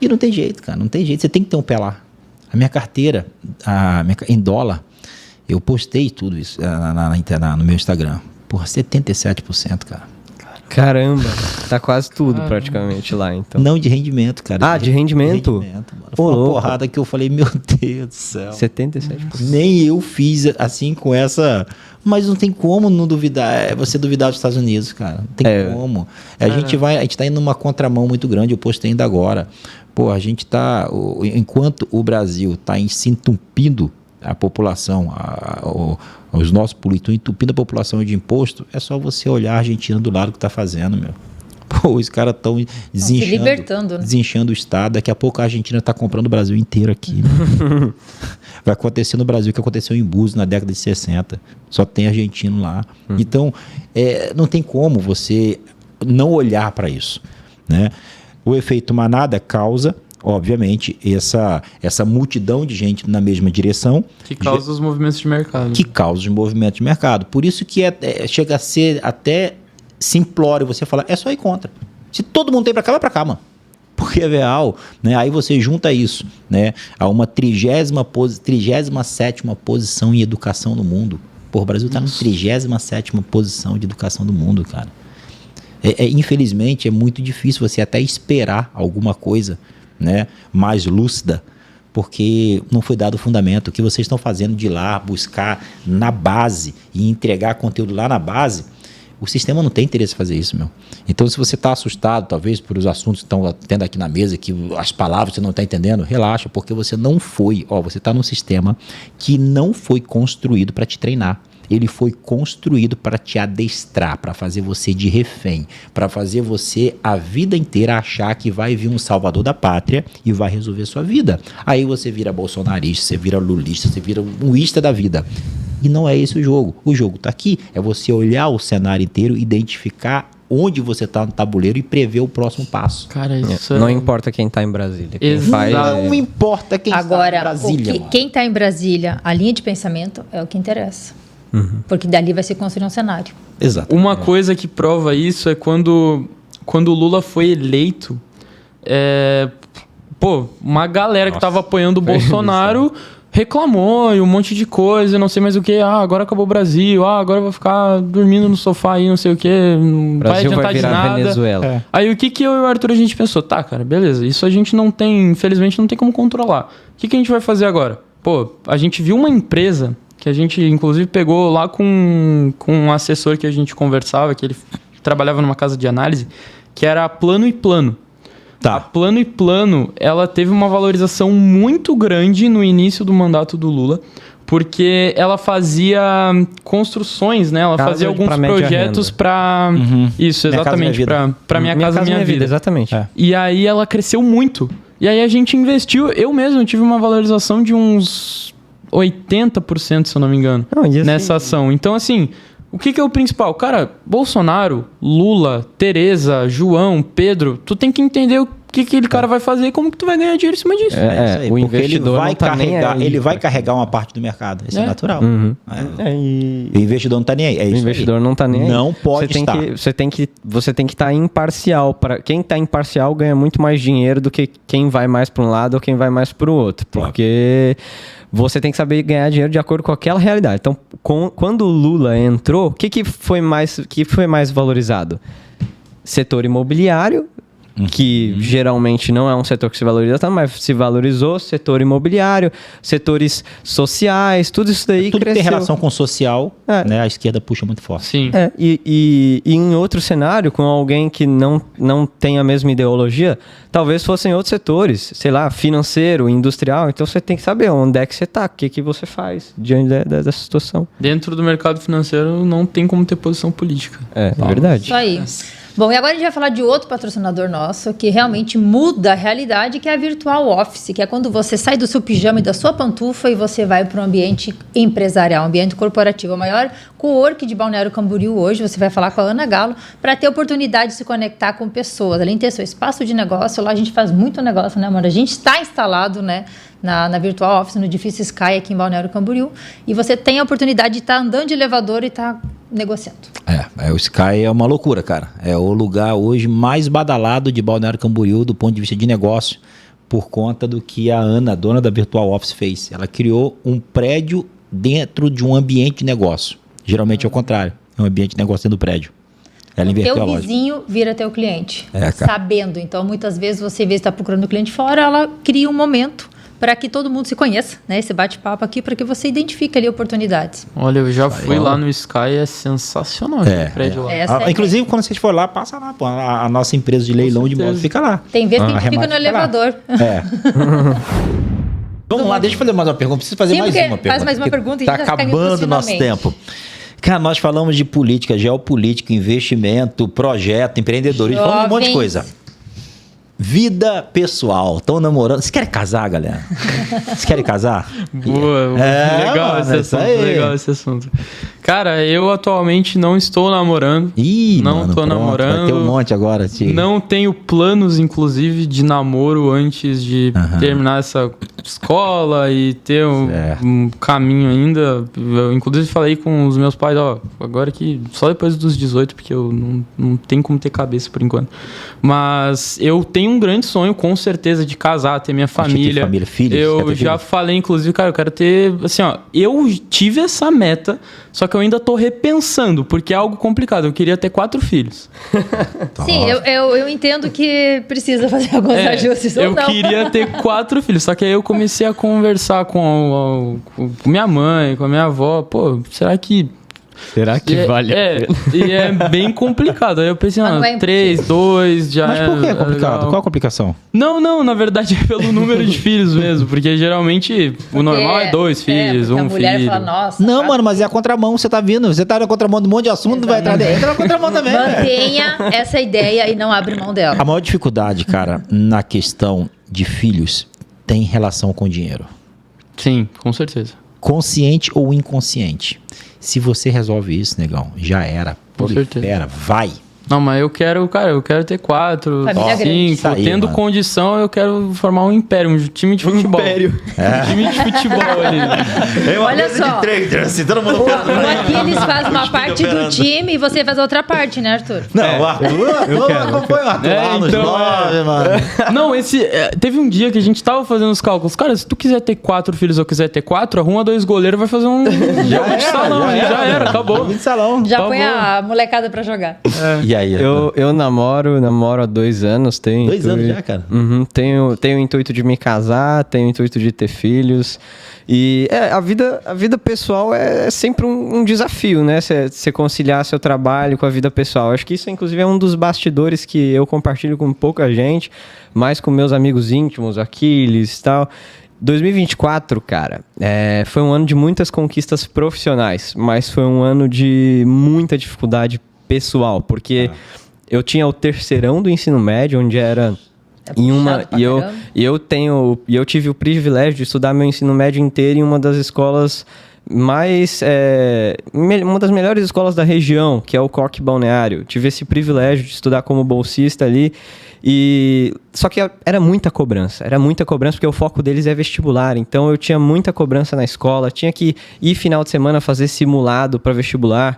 E não tem jeito, cara. Não tem jeito. Você tem que ter um pé lá. A minha carteira, em dólar, eu postei tudo isso no meu Instagram. Porra, 77%, cara. Caramba, tá quase tudo praticamente lá, então. Não de rendimento, cara. De rendimento? Mano. Foi uma porrada que eu falei, meu Deus do céu. 77%. Nem eu fiz assim com essa... Mas não tem como não duvidar. Você duvidar dos Estados Unidos, cara. Não tem como. A gente tá indo numa contramão muito grande. Eu postei ainda agora. Pô, a gente tá... Enquanto o Brasil tá se entupindo a população, os nossos políticos entupindo a população de imposto, é só você olhar a Argentina do lado que tá fazendo, meu. Pô, os caras estão desinchando o Estado. Daqui a pouco a Argentina tá comprando o Brasil inteiro aqui. Vai acontecer no Brasil o que aconteceu em Búzios na década de 60. Só tem argentino lá. Então, não tem como você não olhar para isso, né? O efeito manada causa, obviamente, essa multidão de gente na mesma direção. Que causa os movimentos de mercado. Que causa os movimentos de mercado. Por isso que chega a ser até simplório você falar, é só ir contra. Se todo mundo tem para cá, vai para cá, mano. Porque é real, né? Aí você junta isso, né, a uma 37ª posição em educação no mundo. Pô, o Brasil está na 37ª posição de educação do mundo, cara. Infelizmente, é muito difícil você até esperar alguma coisa, né, mais lúcida, porque não foi dado o fundamento. O que vocês estão fazendo de ir lá buscar na base e entregar conteúdo lá na base, o sistema não tem interesse em fazer isso, meu. Então, se você está assustado, talvez, por os assuntos que estão tendo aqui na mesa, que as palavras você não está entendendo, relaxa, porque você não foi... você está num sistema que não foi construído para te treinar. Ele foi construído para te adestrar, para fazer você de refém, para fazer você a vida inteira achar que vai vir um salvador da pátria e vai resolver sua vida. Aí você vira bolsonarista, você vira lulista, você vira um ista da vida. E não é esse o jogo. O jogo está aqui. É você olhar o cenário inteiro, identificar onde você está no tabuleiro e prever o próximo passo. Cara, isso Não importa quem está em Brasília. Não importa quem está em Brasília. Agora, quem está em Brasília, a linha de pensamento é o que interessa. Porque dali vai se construir um cenário. Exato. Uma coisa que prova isso é quando o Lula foi eleito, uma galera que estava apoiando o Bolsonaro reclamou e um monte de coisa, não sei mais o que. Agora acabou o Brasil. Agora eu vou ficar dormindo no sofá aí, não sei o que. Não vai adiantar de nada. Venezuela. Aí o que eu e o Arthur a gente pensou? Tá, cara, beleza. Isso a gente não tem, infelizmente, não tem como controlar. O que a gente vai fazer agora? Pô, a gente viu uma empresa que a gente, inclusive, pegou lá com um assessor que a gente conversava, que ele trabalhava numa casa de análise, que era a Plano e Plano. Tá. A Plano e Plano, ela teve uma valorização muito grande no início do mandato do Lula, porque ela fazia construções, né? Ela fazia alguns projetos para... Isso, exatamente. Para Minha Casa Minha Vida. Exatamente. E aí ela cresceu muito. E aí a gente investiu... Eu mesmo tive uma valorização de uns 80%, se eu não me engano, nessa ação. Então, assim... O que é o principal? Cara, Bolsonaro, Lula, Tereza, João, Pedro, tu tem que entender o que aquele cara vai fazer e como que tu vai ganhar dinheiro em cima disso. O investidor ele vai carregar uma parte do mercado. Isso é natural. E o investidor não tá nem aí. O investidor não tá nem aí. Não pode estar. Você tem que estar imparcial. Quem está imparcial ganha muito mais dinheiro do que quem vai mais para um lado ou quem vai mais para o outro. Porque... Você tem que saber ganhar dinheiro de acordo com aquela realidade. Então, quando o Lula entrou, o que foi mais valorizado? Setor imobiliário, que geralmente não é um setor que se valoriza tanto, mas se valorizou, setor imobiliário, setores sociais, tudo isso daí tudo cresceu. Que tem relação com social, né? A esquerda puxa muito forte. Sim. E em outro cenário, com alguém que não tem a mesma ideologia, talvez fossem outros setores, sei lá, financeiro, industrial. Então você tem que saber onde é que você está, o que você faz diante dessa situação. Dentro do mercado financeiro não tem como ter posição política. É verdade. Isso aí. Bom, e agora a gente vai falar de outro patrocinador nosso que realmente muda a realidade, que é a Virtual Office, que é quando você sai do seu pijama e da sua pantufa e você vai para um ambiente empresarial, um ambiente corporativo. O maior co-work de Balneário Camboriú hoje, você vai falar com a Ana Galo, para ter oportunidade de se conectar com pessoas. Além de ter seu espaço de negócio, lá a gente faz muito negócio, né, amor? A gente está instalado, né, na Virtual Office, no edifício Sky aqui em Balneário Camboriú, e você tem a oportunidade de estar andando de elevador e estar negociando. O Sky é uma loucura, cara. É o lugar hoje mais badalado de Balneário Camboriú do ponto de vista de negócio, por conta do que a Ana, dona da Virtual Office, fez. Ela criou um prédio dentro de um ambiente de negócio. Geralmente é o contrário. É um ambiente de negócio dentro do prédio. Ela inverteu a lógica. Teu vizinho vira teu cliente. Cara. Sabendo. Então, muitas vezes, você, em vez de estar procurando o cliente fora, ela cria um momento para que todo mundo se conheça, né? Esse bate-papo aqui, para que você identifique ali oportunidades. Olha, eu já fui lá no Sky, é sensacional o prédio lá. Inclusive, quando vocês for lá, passa lá, pô. A nossa empresa de leilão de moto fica lá. Tem vezes que a gente fica no elevador. Vamos lá, deixa eu fazer mais uma pergunta. Preciso fazer mais uma pergunta. Faz mais uma pergunta e tá acabando o nosso tempo. Cara, nós falamos de política, geopolítica, investimento, projeto, empreendedorismo, falamos de um monte de coisa. Vida pessoal, estão namorando. Vocês querem casar, galera? Vocês querem casar? Boa, legal esse assunto. Cara, eu atualmente não estou namorando. Não tô namorando. Vai ter um monte agora. Não tenho planos, inclusive, de namoro antes de terminar essa escola e ter um caminho ainda. Eu, inclusive, falei com os meus pais, agora que só depois dos 18, porque eu não tenho como ter cabeça por enquanto. Mas eu tenho um grande sonho, com certeza, de casar, ter minha família. Família, filhos. Eu já falei, inclusive, cara, eu quero ter, assim, eu tive essa meta, só que eu ainda tô repensando, porque é algo complicado. Eu queria ter 4 filhos. Sim, eu entendo que precisa fazer alguns ajustes ou não. Eu queria ter 4 filhos, só que aí eu comecei a conversar com minha mãe, com a minha avó. Pô, será que vale a pena? E é bem complicado. Aí eu pensei, 3, 2, já. Mas por que é complicado? Qual a complicação? Não, na verdade é pelo número de filhos mesmo. Porque geralmente o normal é 2 filhos, um filho. A mulher fala, nossa. Não, mano, mas é a contramão, você tá vindo. Você tá na contramão de um monte de assunto, vai entrar dentro. Entra na contramão também. Mantenha essa ideia e não abre mão dela. A maior dificuldade, cara, na questão de filhos tem relação com dinheiro. Sim, com certeza. Consciente ou inconsciente. Se você resolve isso, negão, já era. Com certeza. Vai. Não, mas eu quero ter 4, 5. Tendo condição, eu quero formar um império, um time de futebol. Um time de futebol ali. Olha só. De trader, assim, todo mundo o Aquiles faz uma parte do time e você faz outra parte, né, Arthur? Não, o Arthur acompanha o Arthur lá nos 9, mano. Não, teve um dia que a gente tava fazendo os cálculos. Cara, se tu quiser ter 4 filhos ou quiser ter 4, arruma 2 goleiros, vai fazer um jogo de salão. Já era, acabou. De salão. Já põe a molecada pra jogar. E aí? Eu namoro há 2 anos. 2 anos já, cara? Tenho o intuito de me casar, tenho o intuito de ter filhos. E a vida pessoal é sempre um desafio, né? Você conciliar seu trabalho com a vida pessoal. Acho que isso, inclusive, é um dos bastidores que eu compartilho com pouca gente, mais com meus amigos íntimos, Aquiles e tal. 2024, cara, foi um ano de muitas conquistas profissionais, mas foi um ano de muita dificuldade pessoal, porque eu tinha o terceirão do ensino médio, onde era eu tive o privilégio de estudar meu ensino médio inteiro em uma das escolas uma das melhores escolas da região, que é o Coque Balneário. Tive esse privilégio de estudar como bolsista ali. Só que era muita cobrança porque o foco deles é vestibular, então eu tinha muita cobrança na escola, tinha que ir final de semana fazer simulado para vestibular,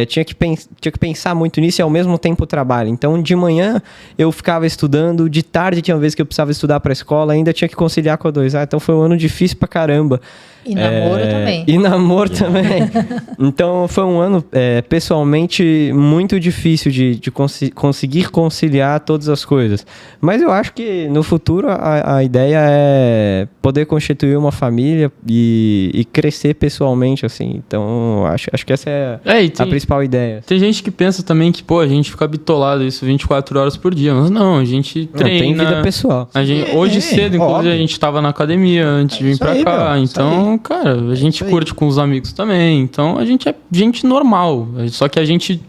tinha que pensar muito nisso e ao mesmo tempo trabalho. Então de manhã eu ficava estudando, de tarde tinha uma vez que eu precisava estudar para a escola, ainda tinha que conciliar com a 2A, então foi um ano difícil pra caramba. E namoro também. E namoro também. Então foi um ano pessoalmente muito difícil de conseguir conciliar todas as coisas. Mas eu acho que no futuro a ideia é poder constituir uma família e crescer pessoalmente, assim. Então acho que essa é a principal ideia. Tem gente que pensa também que, a gente fica bitolado isso 24 horas por dia. Mas não, a gente treina. Tem vida pessoal. Hoje cedo, inclusive, óbvio. A gente tava na academia antes de vir pra cá. Então, cara, a gente curte com os amigos também. Então, a gente é gente normal. Só que a gente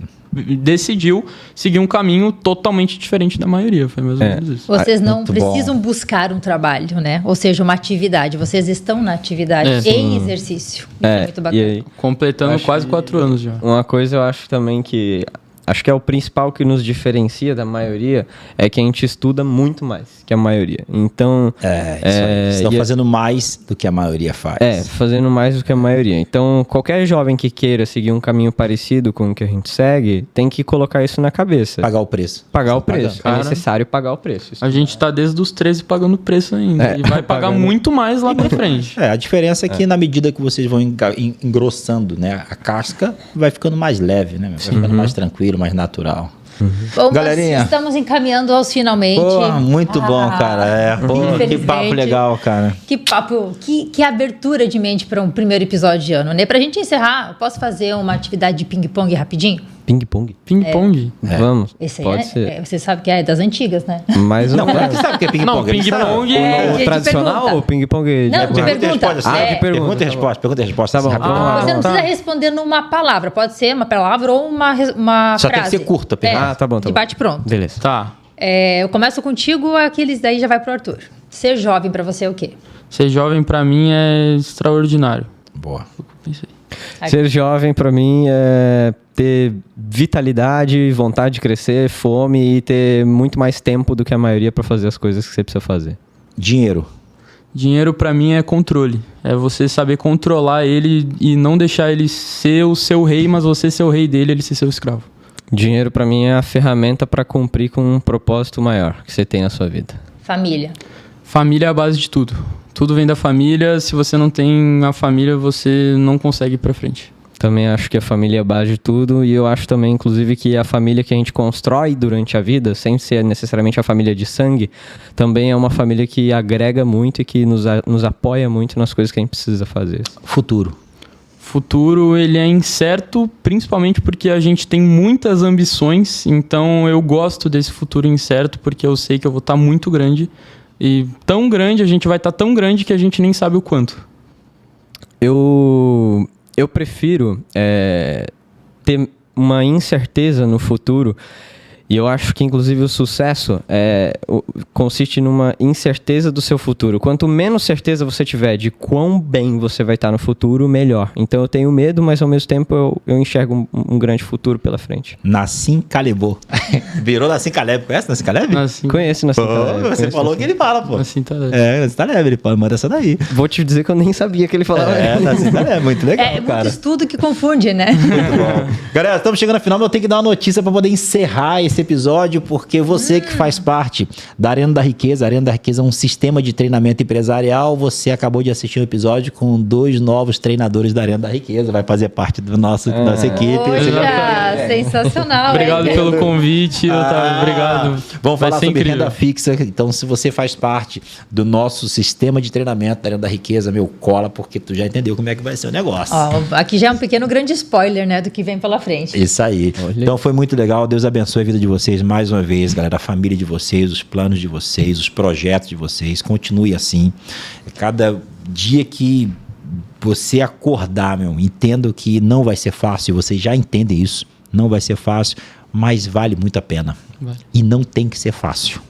decidiu seguir um caminho totalmente diferente da maioria. Foi mais ou menos isso. Vocês não muito precisam buscar um trabalho, né? Ou seja, uma atividade. Vocês estão na atividade em exercício. Isso é muito bacana. E aí, Completando quase 4 anos já. uma coisa eu acho também que... Acho que é o principal que nos diferencia da maioria é que a gente estuda muito mais que a maioria. Então... Isso aí. Vocês estão fazendo mais do que a maioria faz. Fazendo mais do que a maioria. Então, qualquer jovem que queira seguir um caminho parecido com o que a gente segue, tem que colocar isso na cabeça. Pagar o preço. Pagar o preço. Cara, É necessário pagar o preço. Isso A gente tá desde os 13 pagando preço ainda. E vai pagar muito mais lá pra frente. A diferença é que na medida que vocês vão engrossando, né, a casca, vai ficando mais leve, né? Vai ficando mais tranquilo, mais natural. Bom, Galerinha. nós estamos encaminhando aos finalmente. Pô, muito bom, cara. Pô, que infelizmente. papo legal, cara. Que papo, que abertura de mente para um primeiro episódio de ano, né? Pra gente encerrar, eu posso fazer uma atividade de ping-pong rapidinho? Ping-pong. Ping-pong. Vamos. Esse aí Pode ser. você sabe que é das antigas, né? Mais ou Não, menos. você sabe o que é ping-pong? Não, ping-pong O de tradicional pergunta. ou ping-pong? Não, de Pergunta e pergunta. resposta. É. de Pergunta e resposta. Pergunta e resposta. Tá bom. Rápido. Você não precisa responder numa palavra, pode ser uma palavra ou uma Só tem frase. que ser curta a pergunta. Tá bom. De bate-pronto. Beleza. Tá. Eu começo contigo, aqueles daí já vai pro Arthur. Ser jovem pra você é o quê? Ser jovem pra mim é extraordinário. Boa. Pensei. Ser jovem pra mim é ter vitalidade, vontade de crescer, fome e ter muito mais tempo do que a maioria pra fazer as coisas que você precisa fazer. Dinheiro. Dinheiro pra mim é controle. É você saber controlar ele e não deixar ele ser o seu rei, mas você ser o rei dele, ele ser seu escravo. Dinheiro pra mim é a ferramenta pra cumprir com um propósito maior que você tem na sua vida. Família. Família é a base de tudo. Tudo vem da família. Se você não tem a família, você não consegue ir pra frente. Também acho que a família é a base de tudo e eu acho também, inclusive, que a família que a gente constrói durante a vida, sem ser necessariamente a família de sangue, também é uma família que agrega muito e que nos apoia muito nas coisas que a gente precisa fazer. Futuro. Futuro, ele é incerto, principalmente porque a gente tem muitas ambições. Então, eu gosto desse futuro incerto porque eu sei que eu vou estar muito grande. E tão grande, a gente vai estar tão grande que a gente nem sabe o quanto. Eu prefiro ter uma incerteza no futuro e eu acho que, inclusive, o sucesso consiste numa incerteza do seu futuro. Quanto menos certeza você tiver de quão bem você vai estar no futuro, melhor. Então, eu tenho medo, mas, ao mesmo tempo, eu enxergo um grande futuro pela frente. Nassim Calebo. Virou Nassim Caleb. Conhece Nassim Caleb? Assim, Conheço Nassim Taleb. Você Conheço falou Nassim. que ele fala, pô. assim tá. Nassim Taleb, ele manda essa daí. Vou te dizer que eu nem sabia que ele falava. Nassim Taleb, muito legal, É muito cara. estudo que confunde, né? Muito bom. Galera, estamos chegando ao final, mas eu tenho que dar uma notícia para poder encerrar esse episódio, porque você que faz parte da Arena da Riqueza, a Arena da Riqueza é um sistema de treinamento empresarial. Você acabou de assistir um episódio com 2 novos treinadores da Arena da Riqueza, vai fazer parte da nossa equipe. Poxa, sensacional. Obrigado hein? pelo convite, Otávio. Obrigado. Vamos Vai falar ser sobre incrível. renda fixa. Então, se você faz parte do nosso sistema de treinamento da Arena da Riqueza, meu, cola, porque tu já entendeu como é que vai ser o negócio. Ó, aqui já é um pequeno grande spoiler, né, do que vem pela frente. Isso aí. Então foi muito legal. Deus abençoe a vida de vocês mais uma vez, galera. A família de vocês, os planos de vocês, os projetos de vocês. Continue assim. Cada dia que você acordar, meu, entendo que não vai ser fácil. Vocês já entendem isso. Não vai ser fácil, mas vale muito a pena. Vale. E não tem que ser fácil.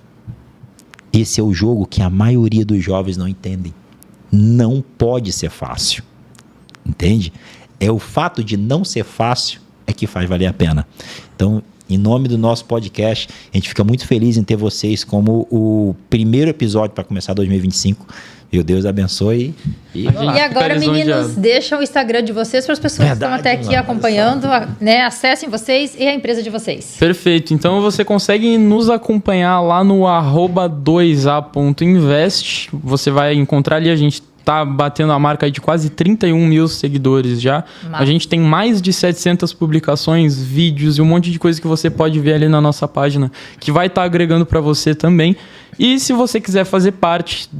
Esse é o jogo que a maioria dos jovens não entendem. Não pode ser fácil. Entende? É o fato de não ser fácil é que faz valer a pena. Então, em nome do nosso podcast, a gente fica muito feliz em ter vocês como o primeiro episódio para começar 2025. Meu Deus abençoe. E E agora, Fica meninos, lisonjeado. deixam o Instagram de vocês para as pessoas Verdade, que estão até aqui mano, acompanhando, né? Acessem vocês e a empresa de vocês. Perfeito. Então você consegue nos acompanhar lá no @2a.invest. Você vai encontrar ali, a gente tá batendo a marca aí de quase 31 mil seguidores já. Massa. A gente tem mais de 700 publicações, vídeos e um monte de coisa que você pode ver ali na nossa página, que vai estar agregando para você também. E se você quiser fazer parte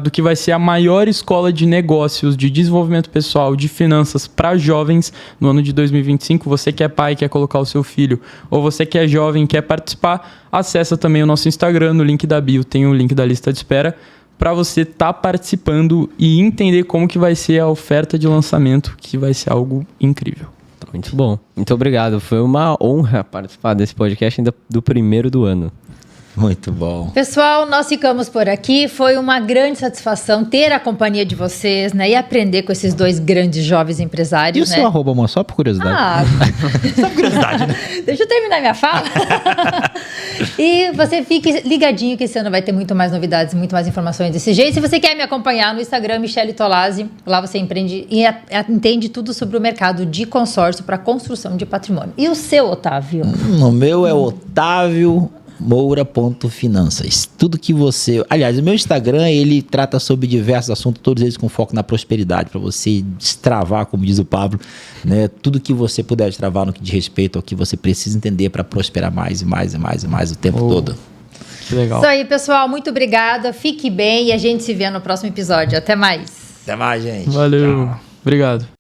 do que vai ser a maior escola de negócios, de desenvolvimento pessoal, de finanças para jovens no ano de 2025, você que é pai, quer colocar o seu filho, ou você que é jovem, quer participar, acessa também o nosso Instagram, no link da bio, tem o link da lista de espera, para você estar participando e entender como que vai ser a oferta de lançamento, que vai ser algo incrível. Muito bom. Muito obrigado. Foi uma honra participar desse podcast ainda do primeiro do ano. Muito bom. Pessoal, nós ficamos por aqui. Foi uma grande satisfação ter a companhia de vocês, né? E aprender com esses dois grandes jovens E empresários, o né? seu arroba, amor? Só por curiosidade. Ah, Só por curiosidade, né? deixa eu terminar minha fala. E você fique ligadinho que esse ano vai ter muito mais novidades, muito mais informações desse jeito. Se você quer me acompanhar no Instagram, Michele Tolazzi, lá você empreende e entende tudo sobre o mercado de consórcio para construção de patrimônio. E o seu, Otávio? O meu é otaviomoura.finanças. Tudo que você... Aliás, o meu Instagram, ele trata sobre diversos assuntos, todos eles com foco na prosperidade, para você destravar, como diz o Pablo, né? Tudo que você puder destravar no que diz respeito ao que você precisa entender para prosperar mais e mais e mais e mais o tempo todo. Que legal. Isso aí, pessoal. Muito obrigada. Fique bem e a gente se vê no próximo episódio. Até mais. Até mais, gente. Valeu. Obrigado.